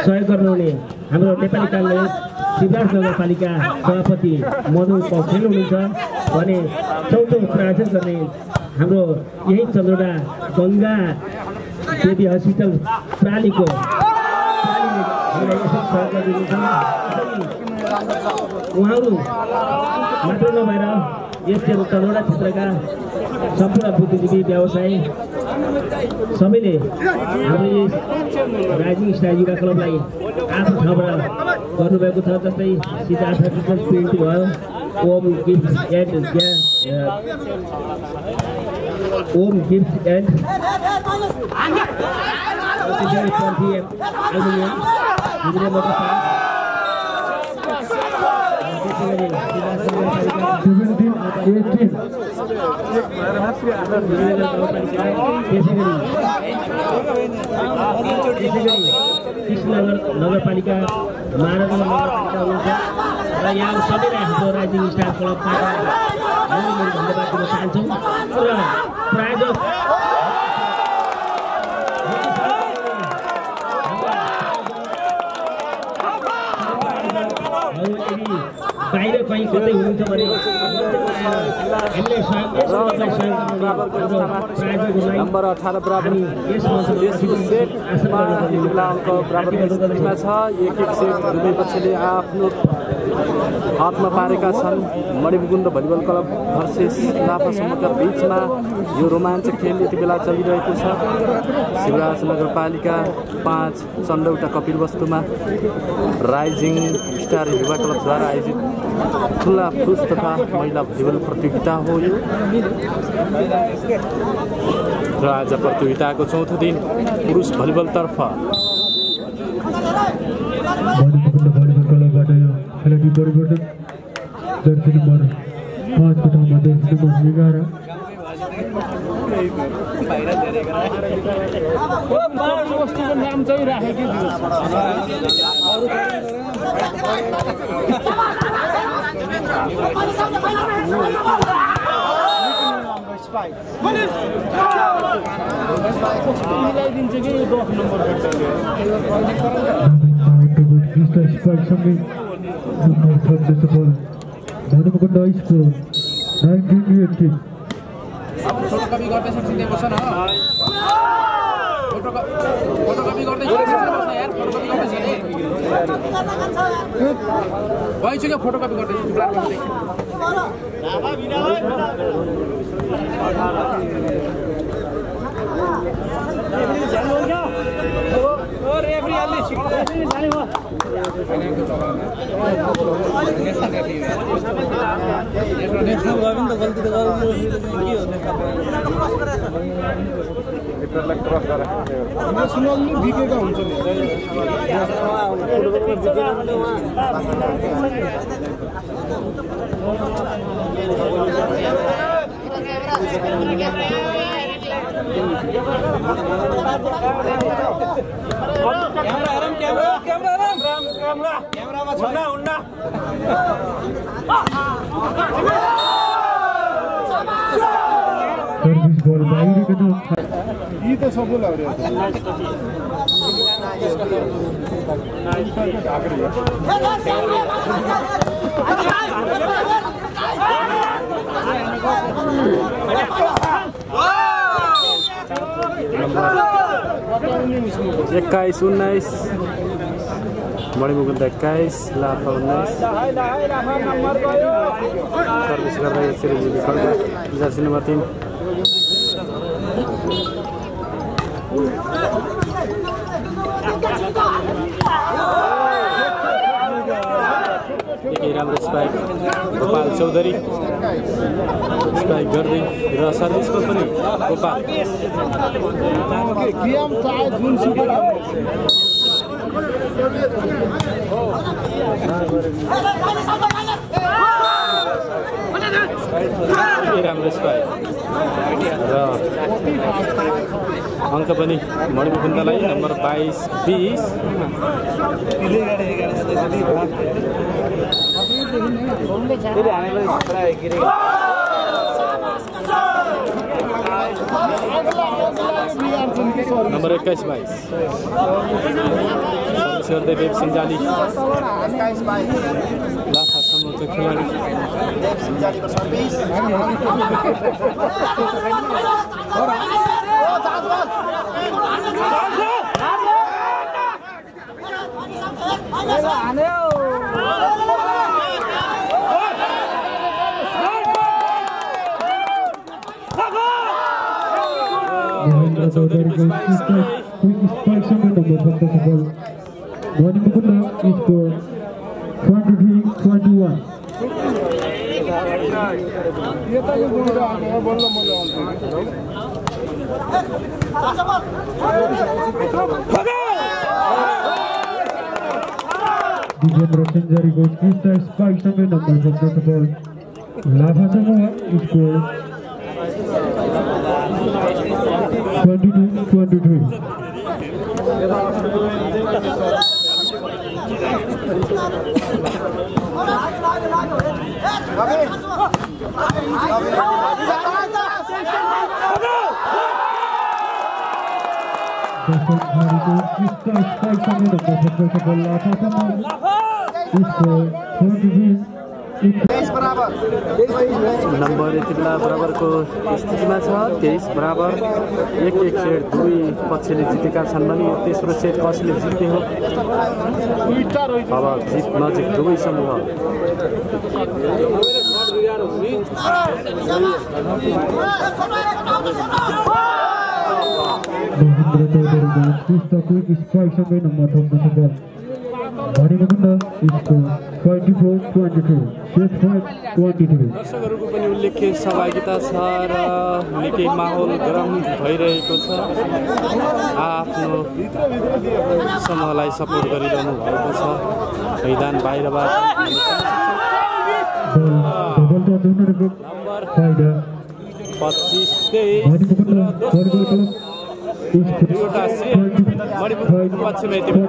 सहयोग गर्नुहुने हाम्रो नेपाली काङ्ग्रेस शिवराज नगरपालिका सभापति मधु पौडेल हुनुहुन्छ भने चौथो प्रायोजन गर्ने हाम्रो यही चन्द्रडा गङ्गा देवी हस्पिटल प्रालीको उहाँहरू मात्र नभएर यस चन्द्रडा क्षेत्रका सम्पूर्ण बुद्धिजीवी व्यवसायी सबैले हाम्रो यस राइजिङ स्टार युवा क्लबलाई आफ्नो ठाउँबाट गर्नुभएको छ। जस्तै सिद्धार्थ प्रिन्ट भयो, ओम गिफ्ट एन्ड नगरपालिका महानगर नगरपालिका हुनुहुन्छ र यहाँ सबैलाई हाम्रो राइजिङ स्टार क्लबबाट धन्यवाद दिन चाहन्छौँ। र प्रायोजक बाहिर कहीँ कतै हुनुहुन्छ भने नम्बर 18 बराबर सेटमा अङ्क बराबरको स्थितिमा छ। एक सेट दुवै पक्षले आफ्नो हातमा पारेका छन्। मणिमुकुण्ड भलिबल क्लब भर्सेस लाफासम्मका बिचमा यो रोमाञ्चक खेल यति बेला चलिरहेको छ। शिवराज नगरपालिका 5 चन्दौटा कपिलवस्तुमा राइजिङ स्टार युवा क्लबद्वारा आयोजित खुल्ला पुरुष तथा महिला भलिबल प्रतियोगिता हो यो। र आज प्रतियोगिताको चौथो दिन पुरुष भलिबलतर्फ भलिबल क्लबबाट खेलाडी परिवर्तन जर्सी नम्बर 5 को ठाउँमा जर्सी नम्बर 11 बस्तीको नाम चाहिँ राखेकै मिलाइदिन्छ कि 10 नम्बर फोटोकपी गर्दै सक्ने बस्छ न फोटोकपी गर्दै सक्ने बस्छ यार फोटोकपी गर्दै सक्ने भइसक्यो फोटोकपी गर्दै रेफ्री अलि क्यामेरामा छन्ना हुन्ना सर्भिस बल बाहिरको यी त सबै लाग्यो एक्काइस 19 मणिमुकुन्द 21 लाफा 19 सर्भिस गर्दै चिरञ्जीवी खड्का जर्सी नम्बर 3 एकै राम्रो स्पाइक गोपाल चौधरी स्पाइक गर्दै र सर्भिसको पनि गोपाल राम्रो स्पाइक र अङ्क पनि मणिमुकुन्दलाई नम्बर 22-20 नम्बर 21-22 सर्भिस गर्दै देव सिंजाली लाफासम्मको खेलाडी महेन्द्र चौधरीको क्विक स्पाइक सँगै नम्बर 17 बल Manimukund score 23-21 Vijendra सेन्जरीको Crysta spike सँगै नम्बर 17 बल लाफासँग स्कोर 22-23 नम्बर यति बेला बराबरको स्थितिमा छ 23 बराबर 1-1 सेट दुई पक्षले जितेका छन् भने यो तेस्रो सेट कसले जित्ने हो अब जित नजिक दुवै समूह दर्शकहरूको पनि उल्लेख्य सहभागिता छ र निकै माहौल गरम भइरहेको छ आफ्नो समूहलाई सपोर्ट गरिरहनु भएको छ मैदान बाहिरबाट 25-23 मणिमुकुन्द भलिबल क्लब दुईवटा सेट मणिपुरको पक्षमा यति बेला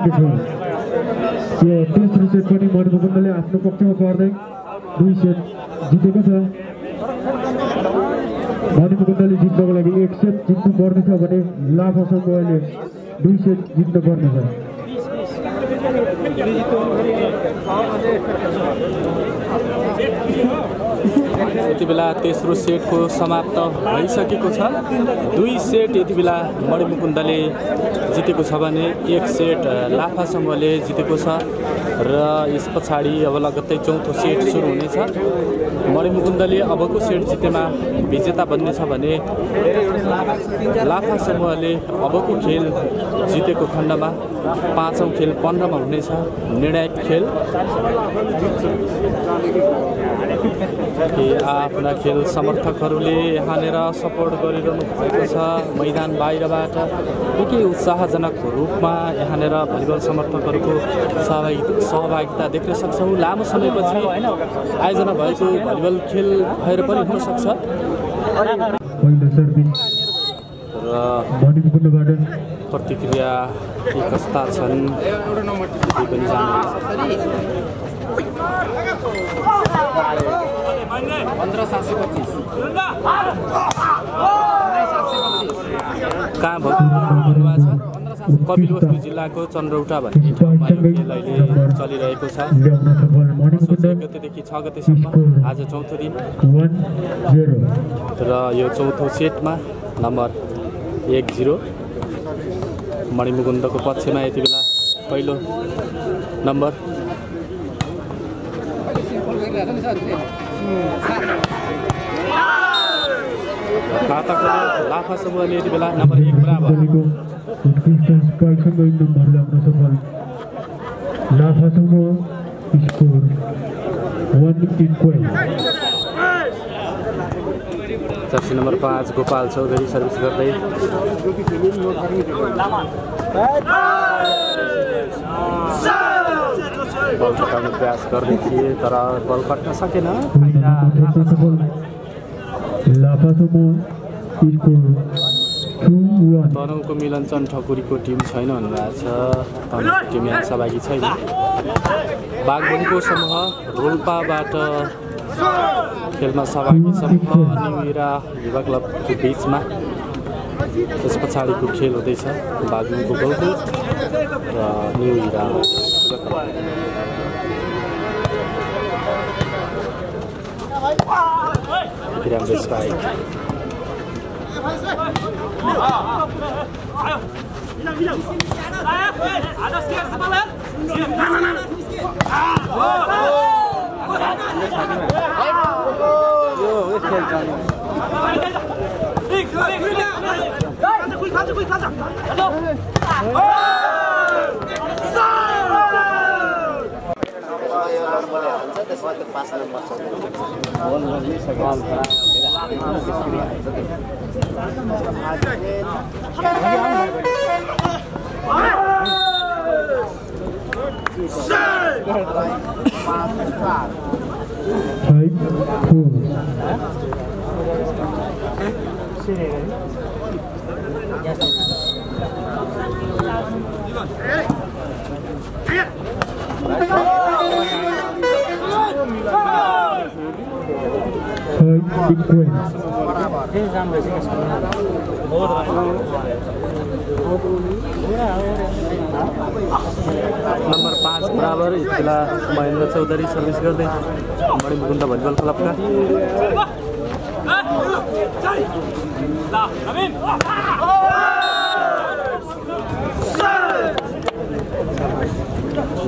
यो तेस्रो सेट पनि मणिमुकुन्दले आफ्नो पक्षमा पर्दै 2 सेट जितेको छ। मणिमुकुन्दले जित्नको लागि 1 सेट जित्नु पर्नेछ भने लाभा समूहले 2 सेट जित्नु पर्नेछ। यति बेला तेस्रो सेटको समाप्त भइसकेको छ। 2 सेट यति बेला मणिमुकुन्दले जितेको छ भने 1 सेट लाफा समूहले जितेको छ र यस पछाडि अब लगत्तै चौथो सेट सुरु हुनेछ। मणिमुकुन्दले अबको सेट जितेमा विजेता बन्नेछ भने लाफा समूहले अबको खेल जितेको खण्डमा 5औं खेल 15 मा हुनेछ निर्णायक खेल। आफ्ना खेल समर्थकहरूले यहाँनिर सपोर्ट गरिरहनु भएको छ। मैदान बाहिरबाट निकै उत्साहजनक रूपमा यहाँनिर भलिबल समर्थकहरूको सहभागिता देख्न सक्छौँ। लामो समयपछि आयोजना भएको भलिबल खेल भएर पनि हुन सक्छ र प्रतिक्रिया के कस्ता छन् त्यो पनि जान्नु। 15,725 कहाँ भन्नुभएको छ? कपिलवस्तु जिल्लाको चन्द्रौटा भन्ने ठाउँमा यो खेल अहिले चलिरहेको छ। 1 गतेदेखि 6 गतेसम्म आज चौथो दिन र यो चौथो सेटमा नम्बर 1-0 मणिमुकुन्दको पक्षमा यति बेला पहिलो नम्बर लाफा समूहले यति बेला नम्बर 1 बराबर लाफा समूह score 1 equal. Jersey number 5 Gopal Chaudhary service गर्दै बल चुकाउने प्रयास गर्दै थिए तर बल कट्न सकेन। तनहुँको मिलनचन ठकुरीको टिम छैन भन्नुभएको छ। तनहुँको टिम यहाँ सहभागी छैन। बागबनको समूह रोल्पाबाट खेलमा सहभागी समूह न्युरा युवा क्लबको बिचमा त्यस पछाडिको खेल हुँदैछ बागबनको गोलको र न्युरा राम्रो स्ट्राइक नम्बर 5 बराबर इतला महेन्द्र चौधरी सर्भिस गर्दै मणिमुकुन्द भलिबल क्लबका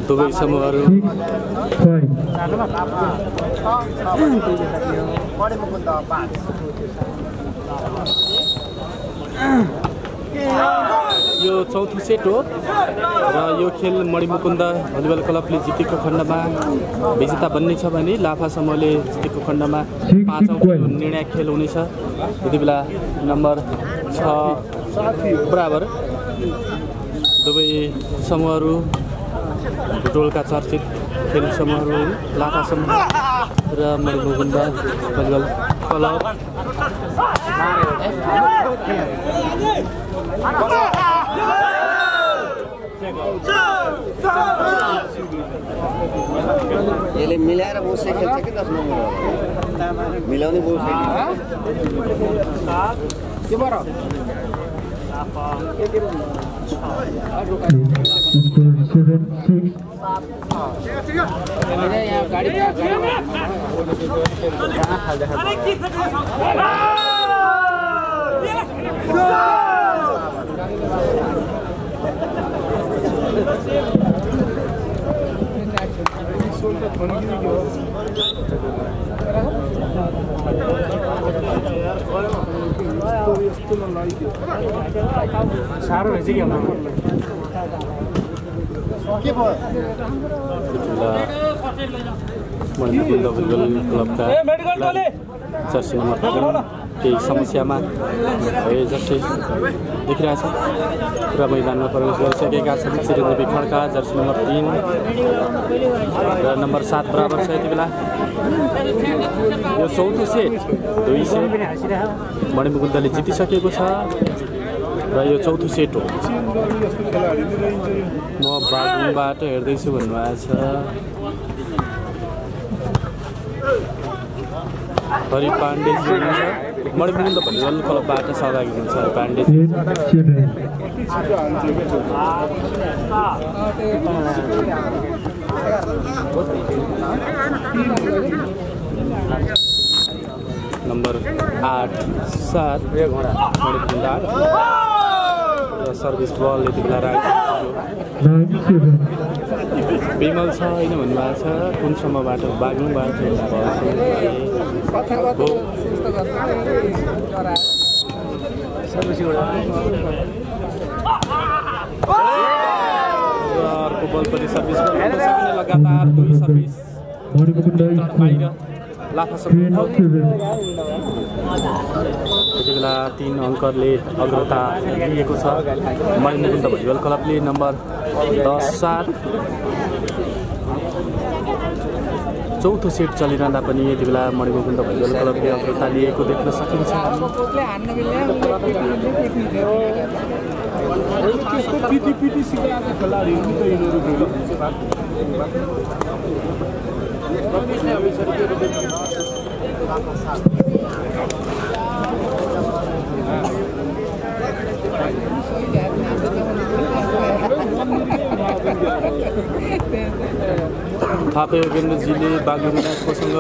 दुवै समूहहरू यो चौथो सेट हो र यो खेल मणिमुकुन्द भलिबल क्लबले जितेको खण्डमा विजेता बन्नेछ भने लाफा समूहले जितेको खण्डमा 5औं निर्णायक खेल हुनेछ। यति बेला नम्बर 6 बराबर दुवै समूहहरू टोलका चर्चित खेल समूहहरू लाफा समूह र मणिमुकुन्द भलिबल क्लब यसले मिलाएर बोसे खेल्छ कि 10 नम्बर मिलाउने बोसे के भएर साह्रो रहेछ कि मणिपुर फुटबल क्लबका जर्सी नम्बर 3 केही समस्यामा भए जस्तै देखिरहेछ पुरा मैदानमा प्रवेश गरिसकेका छन् चिरञ्जीवी खड्का जर्सी नम्बर 3 र नम्बर 7 बराबर छ यति बेला यो चौथो सेट 2 सेट मणिमुकुन्दले जितिसकेको छ र यो चौथो सेट हो म बागुङबाट हेर्दैछु भन्नुभएको छ हरि पाण्डेजी हुनुहुन्छ मणिमुकुन्द भलिबल क्लबबाट सहभागी हुनुहुन्छ पाण्डेजी नम्बर 8 7 मणिमुकुन्द 8 र सर्भिस बल यति बेला राइट विमल छ होइन भन्नुभएको छ कुन समयबाट बागलुङबाट अर्को बल पनि सर्भिस लगातार 2 सर्भिस बाहिर लाफासम्म यति बेला 3 अङ्कले अग्रता लिएको छ मणिमुकुन्द भलिबल क्लबले नम्बर 10-7 चौथो सेट चलिरहँदा पनि यति बेला मणिमुकुन्द भलिबल क्लबले अग्रता लिएको देख्न सकिन्छ थापा योगेन्द्रजीले बागलुङ कोसँग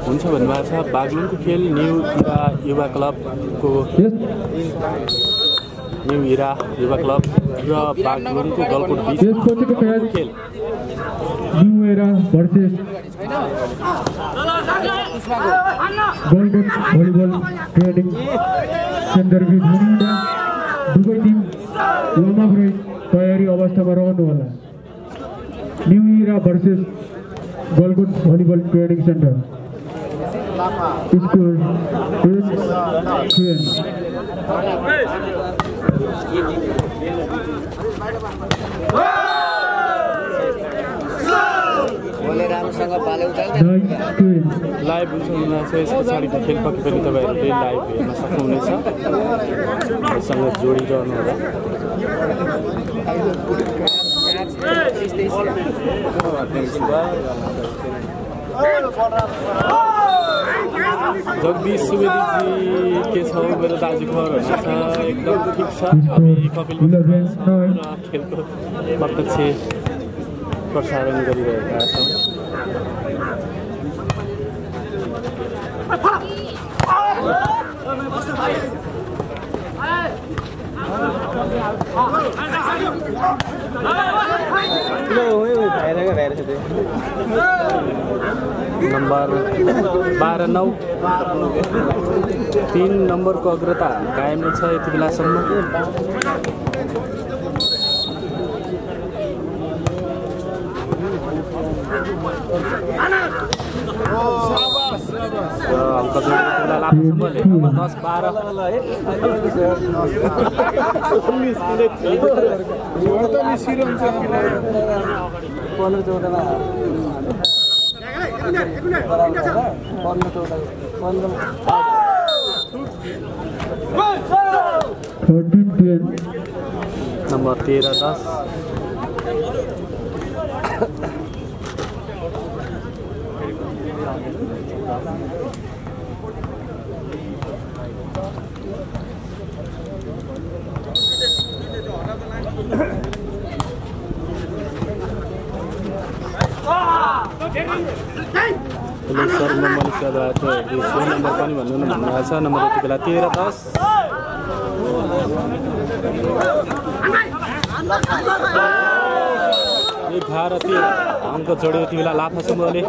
हुन्छ भन्नुभएको छ बागलुङको खेल न्यू इरा युवा क्लबको न्यू इरा युवा क्लब र बागलुङको गलकोट बिचको खेल new era versus Galkot volleyball training centre विधुनीमा दुवै टिम लमाब्रै तयारी अवस्थामा रहनु होला new era versus Galkot volleyball training centre score 8-10 live हुन्छ यस पछाडिको खेल पक्कै पनि तपाईँहरूले लाइभ हेर्न सक्नुहुनेछ सँग जोडिरहनु होला जगदीश सुवेदीजी के छ मेरो दाजु खबरहरू छ एकदम ठिक छ हामी कपिल खेलको प्रत्यक्ष प्रसारण गरिरहेका छौँ नम्बर 12-9 3 नम्बरको अग्रता कायम छ यति बेलासम्म अङ्क नम्बर 10-12 13-10 नम्बर 13-10 मलेसियाबाट 16 नम्बर पनि भन्नु भन्नुभएको छ। नम्बर यति बेला 13-10 11-13 अङ्क जोड्यो यति बेला लाफा समूहले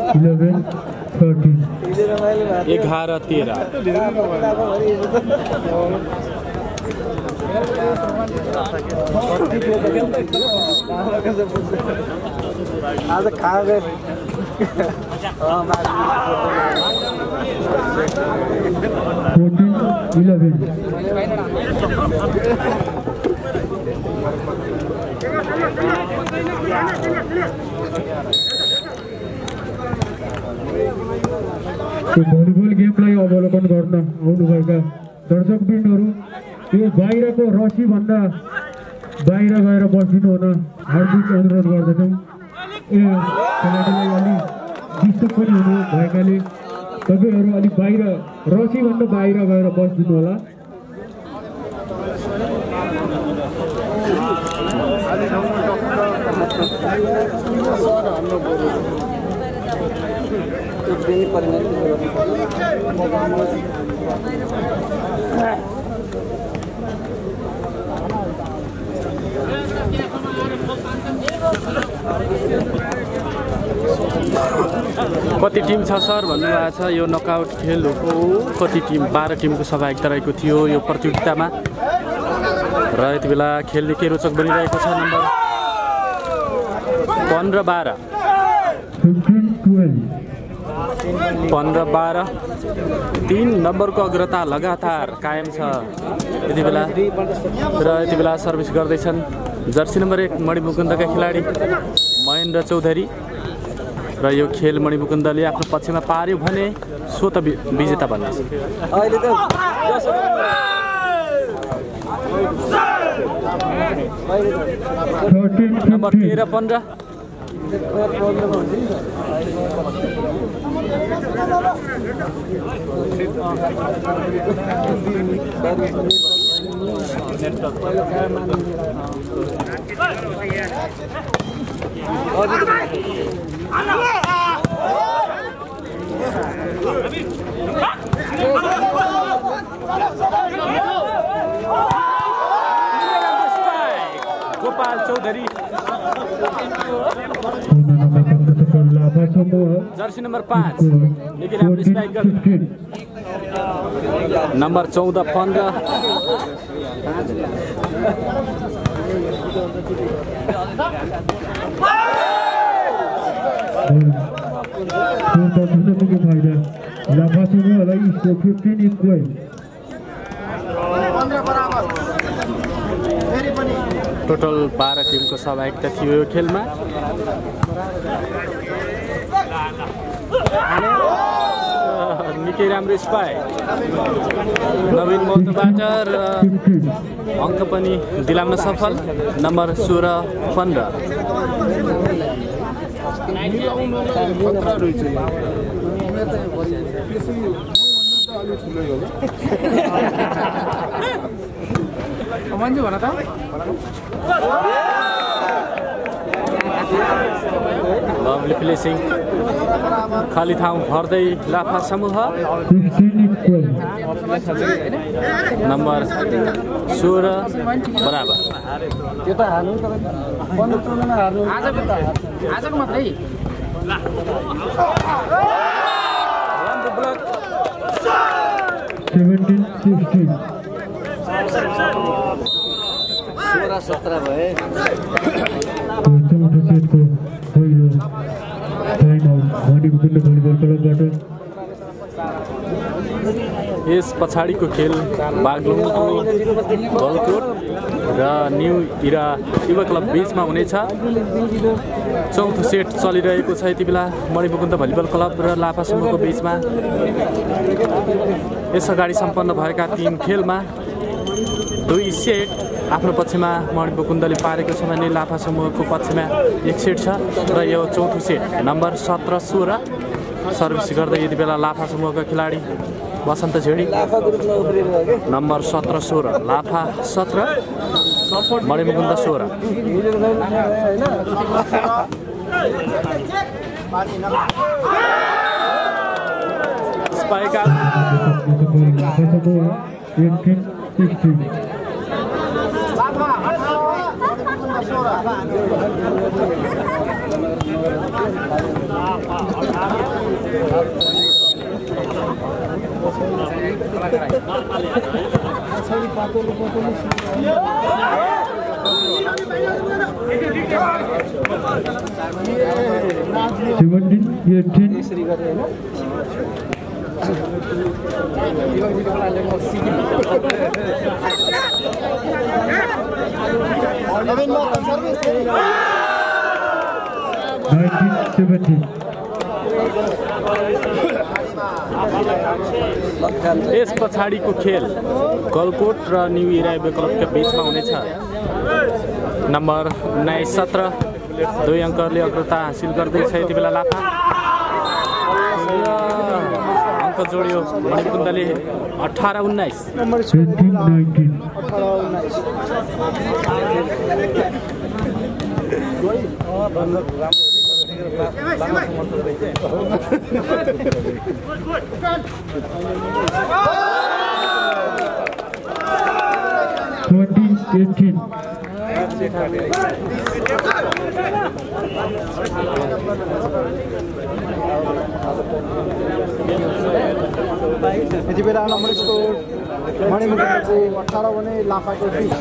11-13 आज खाए 14-11 भलिबल गेमलाई अवलोकन गर्न आउनुभएका दर्शकवृन्दहरू यो बाहिरको रसी भन्दा बाहिर गएर बसिनु हुन हार्दिक अनुरोध गर्दछौँ। खेलाडीलाई अलि डिस्टर्ब पनि हुनु भएकाले तपाईँहरू अलिक बाहिर रसी भन्दा बाहिर गएर बसिदिनु होला। कति टिम छ सर भन्नुभएको छ। यो नकआउट खेल हो। कति टिम 12 टिमको सहभागिता रहेको थियो यो प्रतियोगितामा र यति बेला खेल निकै रोचक बनिरहेको छ। नम्बर 15-12 15-12 3 नम्बरको अग्रता लगातार कायम छ यति बेला र यति बेला सर्भिस गर्दैछन् जर्सी नम्बर 1 मणिमुकुन्दका खेलाडी महेन्द्र चौधरी र यो खेल मणिमुकुन्दले आफ्नो पक्षमा पार्यो भने स्वत विजेता बन्नेछ। Number 13-15 Gopal Chaudhary jersey number 5 निकै राम्रो स्ट्राइक गर्दै नम्बर 14-15 टोटल 12 टिमको सहभागिता थियो यो खेलमा। निकै राम्रो स्पाइक नवीन मौतबाट र अङ्क पनि दिलाउन सफल। नम्बर 16-15 लभली प्लेसिङ खाली ठाउँ भर्दै लाफा समूह। नम्बर 16 बराबर ब्लक 17-16 16-17 भए चौथो सेटको पहिलो टाइम आउट मणिमुकुन्द भलिबल क्लबबाट। यस पछाडिको खेल बागलुङ गलकोट र न्यू इरा युवा क्लब बीचमा हुनेछ। चौथो सेट चलिरहेको छ यति बेला मणिमुकुन्द भलिबल क्लब र लाफा समूहको बीचमा। यसअगाडि सम्पन्न भएका 3 खेलमा 2 सेट आफ्नो पक्षमा मणिमुकुन्दले पारेको छ भने लाफा समूहको पक्षमा 1 सेट छ र यो चौथो सेट नम्बर 17-16 सर्भिस गर्दै यति बेला लाफा समूहका खेलाडी बसन्त झेडी। नम्बर 17-16 लाफा 17 मणिमुकुन्द 16। स्पाइक यस पछाडिको खेल गलकोट र न्यू इरा युवा क्लबका बीचमा हुनेछ। नम्बर 19-17 2 अङ्कले अग्रता हासिल गर्दैछ यति बेला लाफा। अङ्क जोड्यो मणिमुकुन्दले 18-19। यति बेला नम्बर स्कोर मणिमुकुन्दको 18 भने लाफाको 20।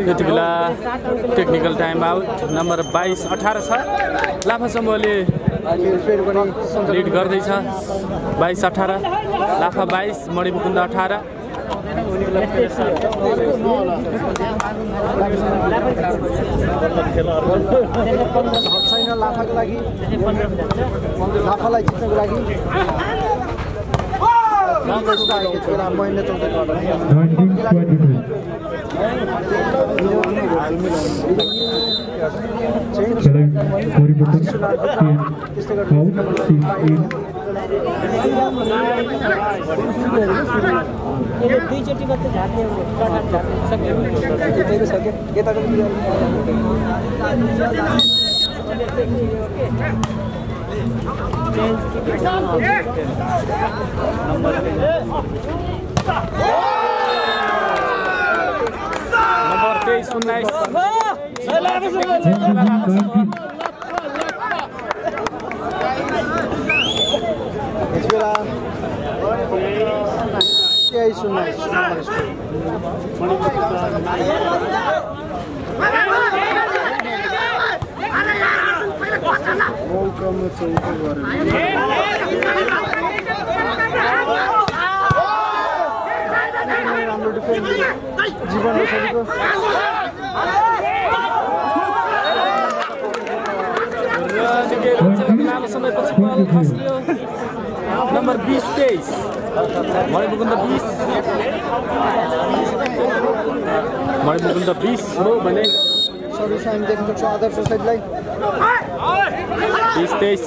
यति बेला टेक्निकल टाइम आउट नम्बर 22-18 छ। लाफा समूहले लिड गर्दैछ 22-18। लाफा 22 मणिमुकुन्द 18। छैन लाफाको लागि, लाफालाई जित्नको लागि महिना दुईचोटि मात्रै झार्ने नम्बर 23-19 नम्बर 20-23 मणिमुकुन्द 20 मणिमुकुन्द 20 हो भने सर्भिस हामी देख्न सक्छौँ आदर्श साइडलाई 20-23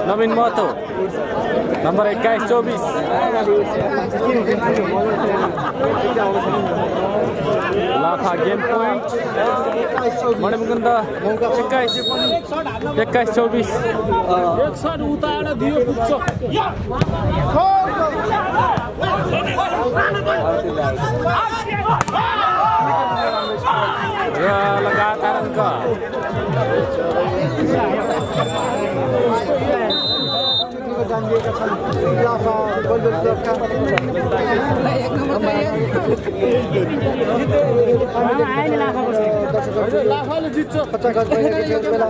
नवीन महतो नम्बर 21-24 लाफा गेम पोइन्ट मणिमुकुन्द 21-24 र लगातार अङ्क जानिएका छन् लाफा गोलबेल क्लबका लाफाले जित्छ 50 गज भइरहेको बेला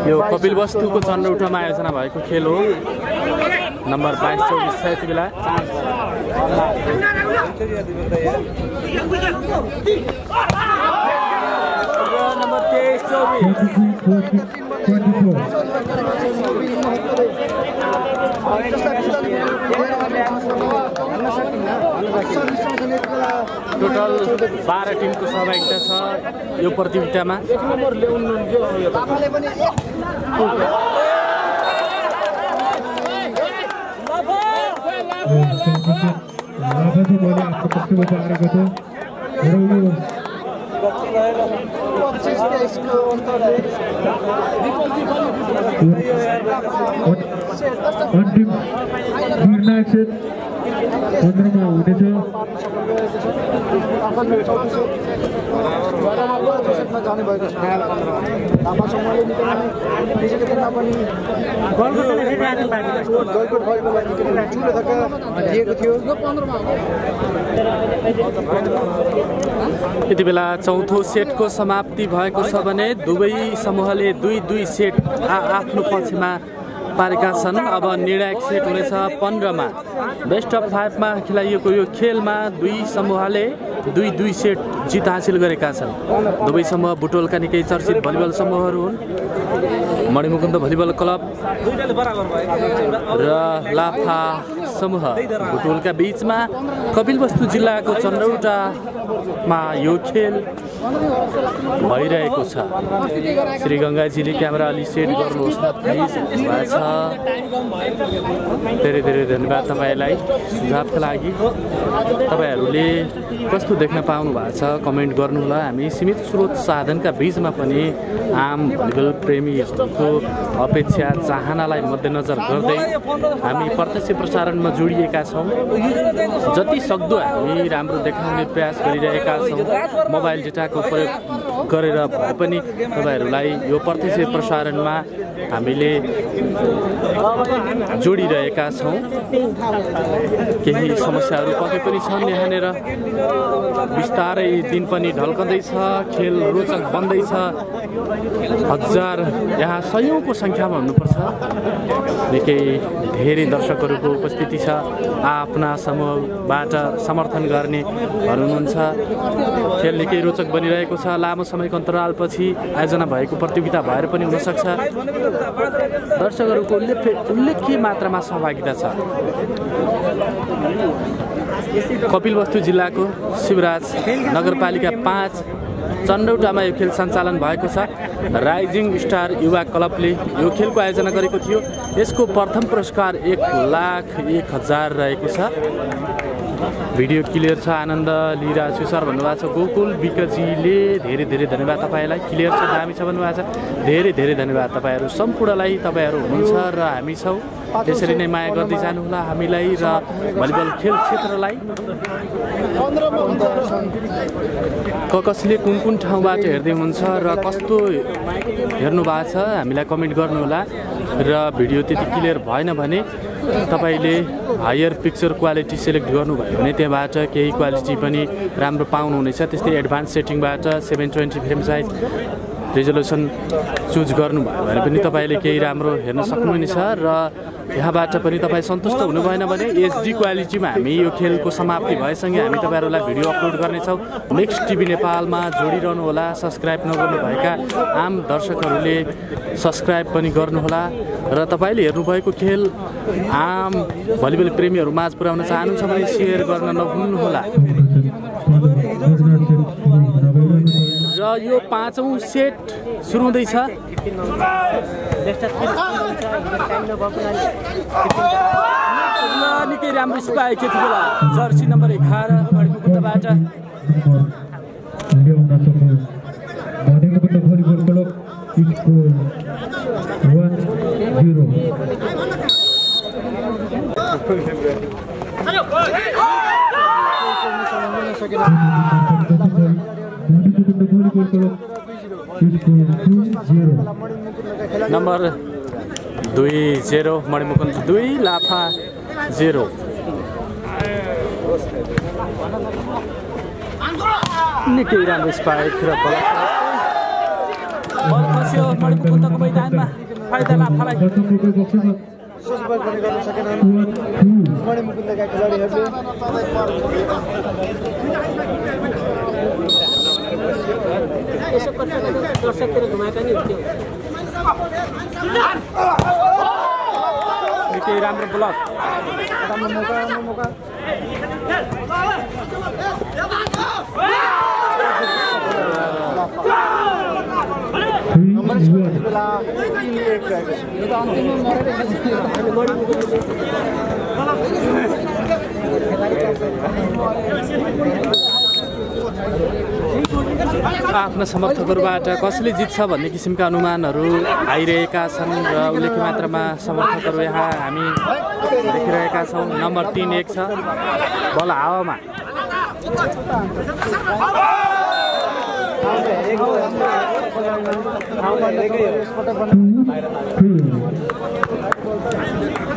यो कपिल वस्तुको चन्द्रउठामा आयोजना भएको खेल हो नम्बर 22-24 छ यति बेला नम्बर 23-24 टोटल 12 टिमको सहभागिता छ यो प्रतियोगितामा अन्तिम निर्णायक सेट 15 मा हुनेछ जाने भएको छ लाफासँगले निकाल्ने त्यसैले गर्दा पनि गलकोट भएको लागि ठुलो धक्का दिएको थियो यति बेला चौथो सेटको समाप्ति भएको छ भने दुवै समूहले 2-2 सेट आफ्नो पक्षमा पारेका छन् अब निर्णायक सेट हुनेछ 15 मा बेस्ट अफ 5 मा खेलाइएको यो खेलमा दुई समूहले 2-2 सेट जित हासिल गरेका छन् दुवै समूह बुटोलका निकै चर्चित भलिबल समूहहरू हुन् मणिमुकुन्द भलिबल क्लब र लाफा समूह बुटोलका बीचमा कपिलवस्तु जिल्लाको चन्द्रौटामा यो खेल भइरहेको छ श्री गंगाजीले क्यामेरा अलि सेट गर्नुहोस् न प्लिज भएछ धेरै धेरै धन्यवाद तपाईलाई सुझावका लागि तपाईहरूले कस्तो देख्न पाउनु भएको छ कमेन्ट गर्नुहोला हामी सीमित स्रोत साधनका बीचमा पनि आम भलिबल प्रेमीहरूको अपेक्षा चाहनालाई मध्यनजर गर्दै हामी प्रत्यक्ष प्रसारणमा जोडिएका छौँ जति सक्दो हामी राम्रो देखाउने प्रयास गरिरहेका छौँ मोबाइल डेटाको प्रयोग गरेर भए पनि तपाईहरूलाई यो प्रत्यक्ष प्रसारणमा हामीले जोडिरहेका छौँ केही समस्याहरू पक्कै पनि छन् यहाँनिर बिस्तारै दिन पनि ढल्कँदैछ खेल रोचक बन्दैछ हजार यहाँ सयौंको संख्यामा हुनुपर्छ निकै धेरै दर्शकहरूको उपस्थिति छ आफ्ना समूहबाट समर्थन गर्नेहरू हुनुहुन्छ खेल निकै रोचक बनिरहेको छ लामो समयको अन्तरालपछि आयोजना भएको प्रतियोगिता भएर पनि हुन सक्छ दर्शकहरूको उल्लेख्य मात्रामा सहभागिता छ कपिलवस्तु जिल्लाको शिवराज नगरपालिका 5 चन्द्रौटामा यो खेल सञ्चालन भएको छ राइजिङ स्टार युवा क्लबले यो खेलको आयोजना गरेको थियो यसको प्रथम पुरस्कार 1,01,000 रहेको छ भिडियो क्लियर छ, आनन्द लिइरहेको छु सर भन्नुभएको छ गोकुल विकजीले। धेरै धेरै धन्यवाद तपाईँलाई। क्लियर छ, दामी छ भन्नुभएको छ। धेरै धेरै धन्यवाद तपाईँहरू सम्पूर्णलाई। तपाईँहरू हुनुहुन्छ र हामी छौँ, त्यसरी नै माया गर्दै जानुहोला हामीलाई र भलिबल खेल क्षेत्रलाई। कसले कुन कुन ठाउँबाट हेर्दै हुनुहुन्छ र कस्तो हेर्नु भएको छ हामीलाई कमेन्ट गर्नुहोला। र भिडियो त्यति क्लियर भएन भने तपाईँले हायर पिक्चर क्वालिटी सेलेक्ट गर्नुभयो भने त्यहाँबाट केही क्वालिटी पनि राम्रो पाउनुहुनेछ। त्यस्तै एडभान्स सेटिङबाट 720 फ्रेम साइज रेजोल्युसन चुज गर्नुभयो भने पनि तपाईँले केही राम्रो हेर्न सक्नुहुनेछ। र यहाँबाट पनि तपाईँ सन्तुष्ट हुनु भएन भने HD क्वालिटीमा हामी यो खेलको समाप्ति भएसँगै हामी तपाईँहरूलाई भिडियो अपलोड गर्नेछौँ। नेक्स्ट टिभी नेपालमा जोडिरहनु होला। सब्सक्राइब नगर्नुभएका आम दर्शकहरूले सब्सक्राइब पनि गर्नुहोला। र तपाईँले हेर्नुभएको खेल आम भलिबल प्रेमीहरू माझ पुर्याउन चाहनुहुन्छ भने सेयर गर्न नभुल्नुहोला। र यो 5औं सेट सुरु हुँदैछ। निकै राम्रो स्पाइक यति बेला जर्सी नम्बर 11 मणिमुकुन्दबाट नम्बर 2-0 मणिमुकुन्द 2 लाफा 0। निकै राम्रो स्पाइक र बल खस्यो मणिमुकुन्दको मैदानमा। फाइदा लाफालाई। मणिमुकुन्दका खेलाडीहरूले निकै राम्रो ब्लक। आफ्ना समर्थकहरूबाट कसले जित्छ भन्ने किसिमका अनुमानहरू आइरहेका छन् र उल्लेख्य मात्रामा समर्थकहरू यहाँ हामी देखिरहेका छौँ। नम्बर 3-1 छ। बल हावामा।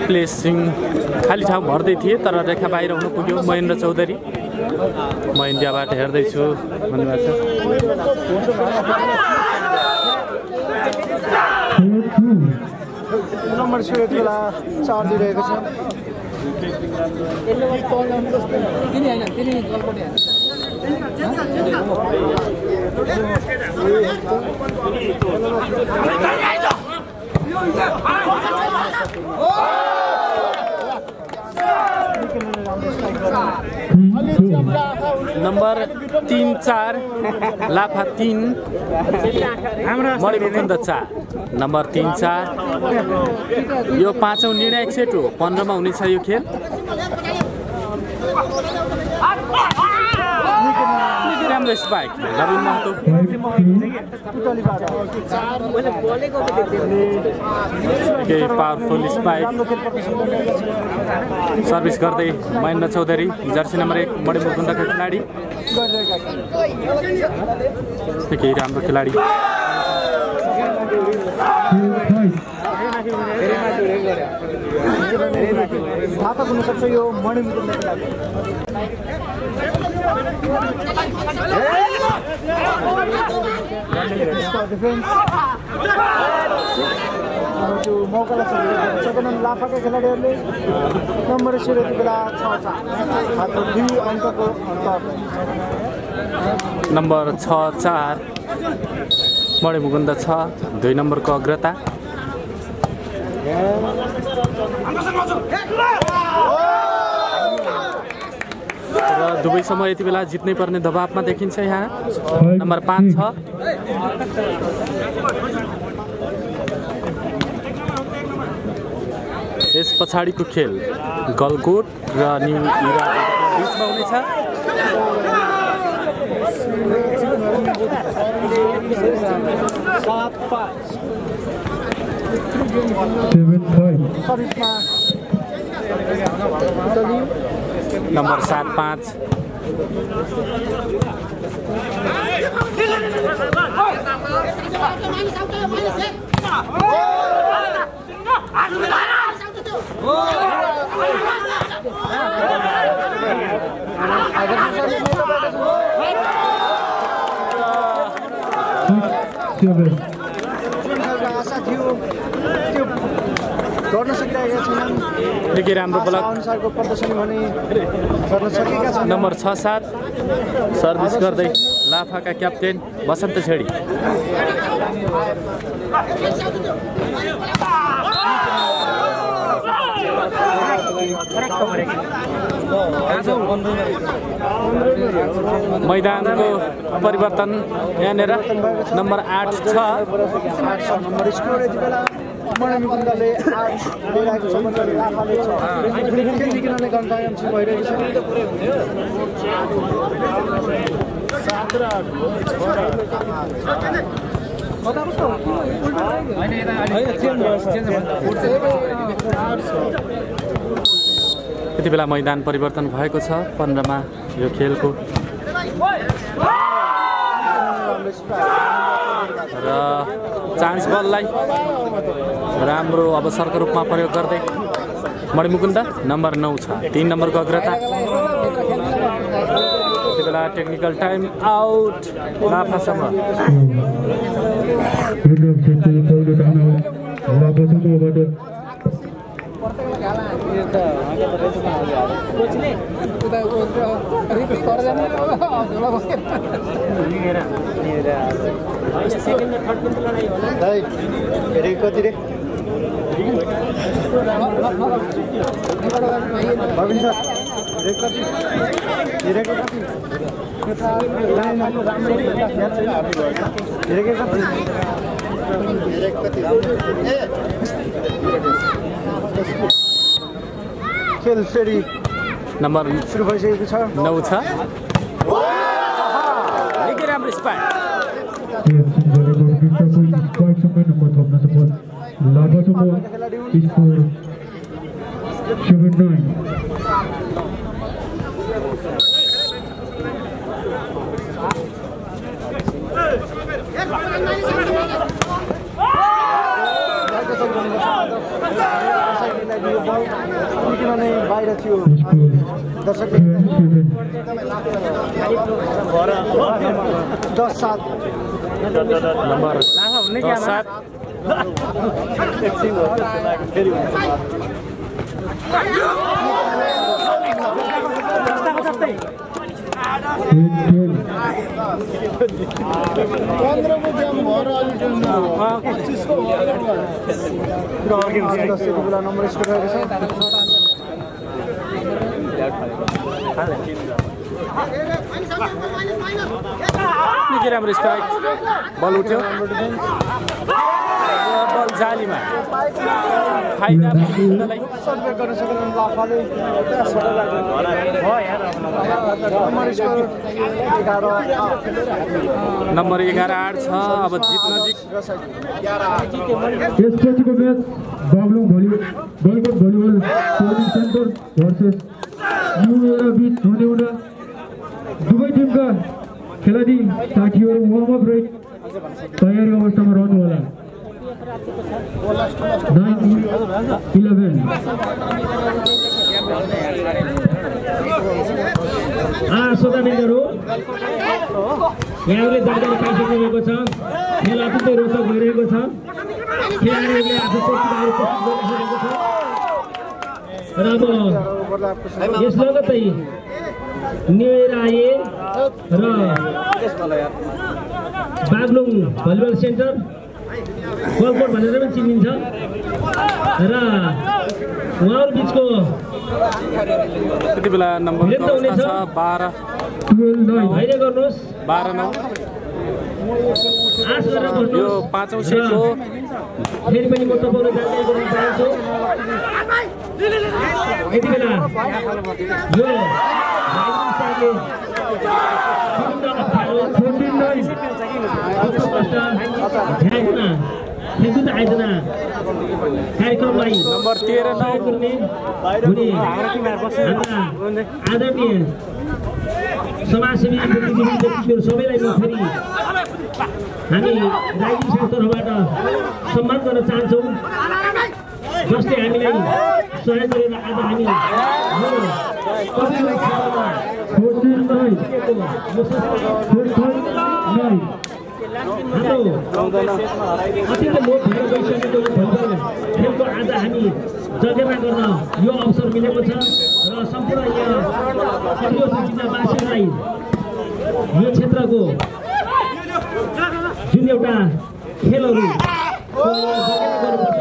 प्लेसिङ खाली ठाउँ भर्दै थिए तर रेखा बाहिर हुनु पुग्यो। महेन्द्र चौधरी म इन्डियाबाट हेर्दैछु भन्नुभएको छ। नम्बर 4 दिइरहेको छ। नम्बर 3-4 लाफा 3 मणिमुकुन्द 4। नम्बर 3-4 यो 5औं निर्णायक सेट हो। 15 मा हुनेछ यो खेल। राम्रो स्पाइक नवीन महतो। पावरफुल स्पाइक सर्भिस गर्दै महेन्द्र चौधरी जर्सी नम्बर 1 मणिमुकुन्दका खेलाडी। निकै राम्रो खेलाडी। घातक हुन सक्छ यो मणिमुकुन्दको लागि। मौकालाई सकेनन् लाफाका खेलाडीहरूले। नम्बर 0 यति बेला 6-4 मात्र 2 अङ्कको अन्तर। नम्बर 6-4 मणिमुकुन्द 6 2 नम्बरको अग्रता। र दुवै समय यति बेला जित्नै पर्ने दबावमा देखिन्छ। यहाँ नम्बर 5 छ। यस पछाडिको खेल गलकोट र न्यू इरा बीचमा हुनेछ। नम्बर 7-5 आशा थियो त्यो गर्न सकिरहेका छैनन्। निकै राम्रो ब्लक अनुसारको प्रदर्शनी भने गर्न सकेका छन्। नम्बर 6-7 सर्भिस गर्दै लाफाका क्याप्टेन बसन्त छेडी। मैदानको परिवर्तन यहाँनिर नम्बर 8 छ। नम्बर स्कोर यति बेला मणिमुकुन्दले 8 लिइरहेको छ भने लाफाले 6 खेलदेखि गन्तव्यम चाहिँ भइरहेको यति बेला मैदान परिवर्तन भएको छ 15 मा यो खेलको र चान्स बललाई राम्रो अवसरको रूपमा प्रयोग गर्दै मणिमुकुन्द नम्बर 9 छ। 3 नम्बरको अग्रता। यति बेला टेक्निकल टाइम आउट लाफासम्म। कति रे खेल फेरि नम्बर सुरु भइसकेको छ। 9 छ। निकै राम्रो स्पाइक। बाहिर थियो दर्शकले 10-7 नम्बर 10-7 नम्बर स्कोर गरेको छ। निकै राम्रो स्ट्राइक। बल उठ्यो बल जालीमा फाइदा मणिमुकुन्दलाई। सर्भे गर्न सकेन लाफाले। नम्बर 11-8 छ। अब जित नजिक। यसपछिको match Baglung Galkot volleyball training centre versus new era बीच हुने हुँदा दुवै टिमका खेलाडी साथीहरू वार्मअप रेड तयारी अवस्थामा रहनुहोला। 9-11 श्रोताबिन्दुहरू यहाँहरूले जानकारी पाइसक्नु भएको छ। खेल अत्यन्तै रोचक भइरहेको छ। खेलाडीहरूले आफ्नो प्रतिभाहरू प्रस्तुत गरिरहेको छ र अब यस लगत्तै न्यू एरा ए र बागलुङ भलिबल सेन्टर गलकोट भनेर पनि चिनिन्छ र उहाँहरू बिचको यति बेला नम्बर 12 धैर्य गर्नुहोस्। 12-9 यो 5औं सेटको फेरि पनि म तपाईँलाई जानकारी गराउन चाहन्छु यति बेला यो आयोजना कार्यक्रमलाई नम्बर 13 गर्ने हुने आदरणीय समाजसेवी व्यक्तित्वहरू सबैलाई म फेरि हामी राजनीतिक संस्थाहरूबाट सम्मान गर्न चाहन्छौँ जसले हामीलाई सहयोग गरेर आज हामी हाम्रो अतिकै लोक भेला गइसकेको भलिबल खेलको आज हामी जगेर्ना गर्न यो अवसर मिलेको छ र सम्पूर्ण यहाँ जिल्लावासीलाई यो क्षेत्रको जुन एउटा खेलहरू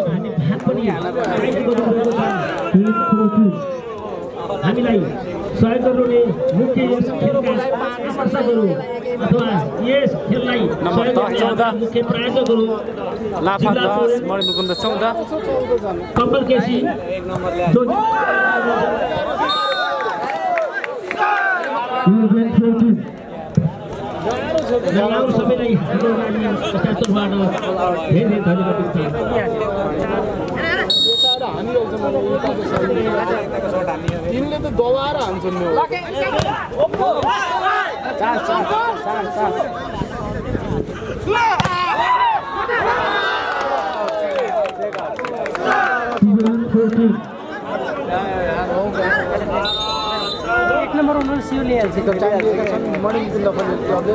भन्ने भाग पनि हामीलाई सहयोग गर्नुहुने मुख्य यस खेलका आकर्षकहरू अथवा यस खेललाई मुख्य प्रायोजकहरू लाफा 10 मणिमुकुन्द 14 कमल केसी सबैलाई तर्फबाट धेरै धन्यवाद दिन्छ तिनले त दबाएर हान्छन्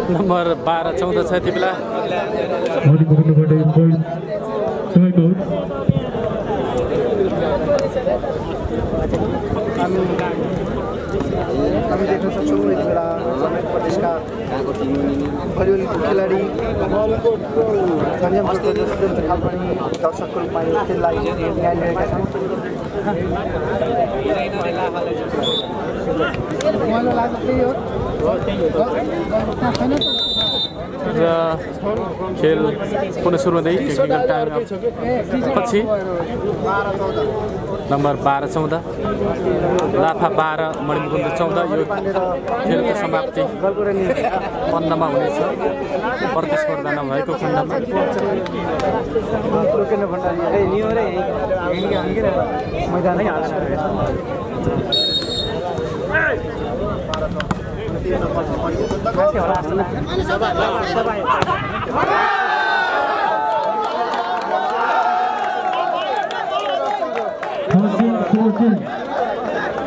नम्बर 12 14 छ यति बेला हामी देख्न सक्छौँ यति बेला प्रदेशका भलिबल खेलाडी दर्शकको रूपमा यो खेललाई ल्याइरहेका छन् र खेल पुनः सुरु हुँदै टेक्निकल टाइम पछि नम्बर 12 14 लाफा 12 मणिमुकुन्द 14 यो खेलको समाप्ति 15 मा हुनेछ प्रतिस्पर्धा नभएको खण्डमा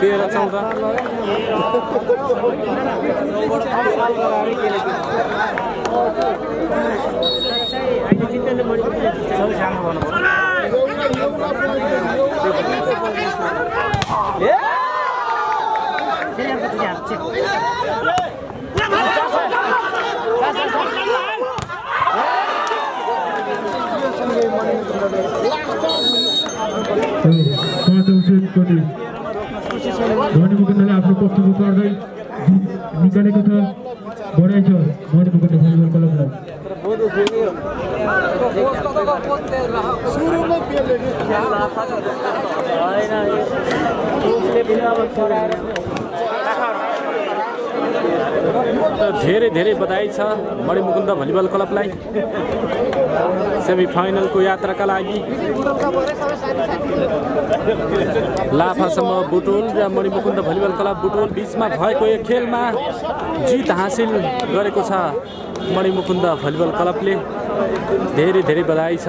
तेह्र 14 मणिमुकुन्दले आफ्नो पक्षको गर्दै निकालेको छ बढाइ छ मणिमुकुन्द भलिबल क्लबलाई धेरै धेरै बधाई छ मणिमुकुन्द भलिबल क्लबलाई सेमिफाइनलको यात्राका लागि लाफासम्म बुटोल र मणिमुकुन्द भलिबल क्लब बुटोल बीचमा भएको एक खेलमा जित हासिल गरेको छ मणिमुकुन्द भलिबल क्लबले धेरै धेरै बधाई छ।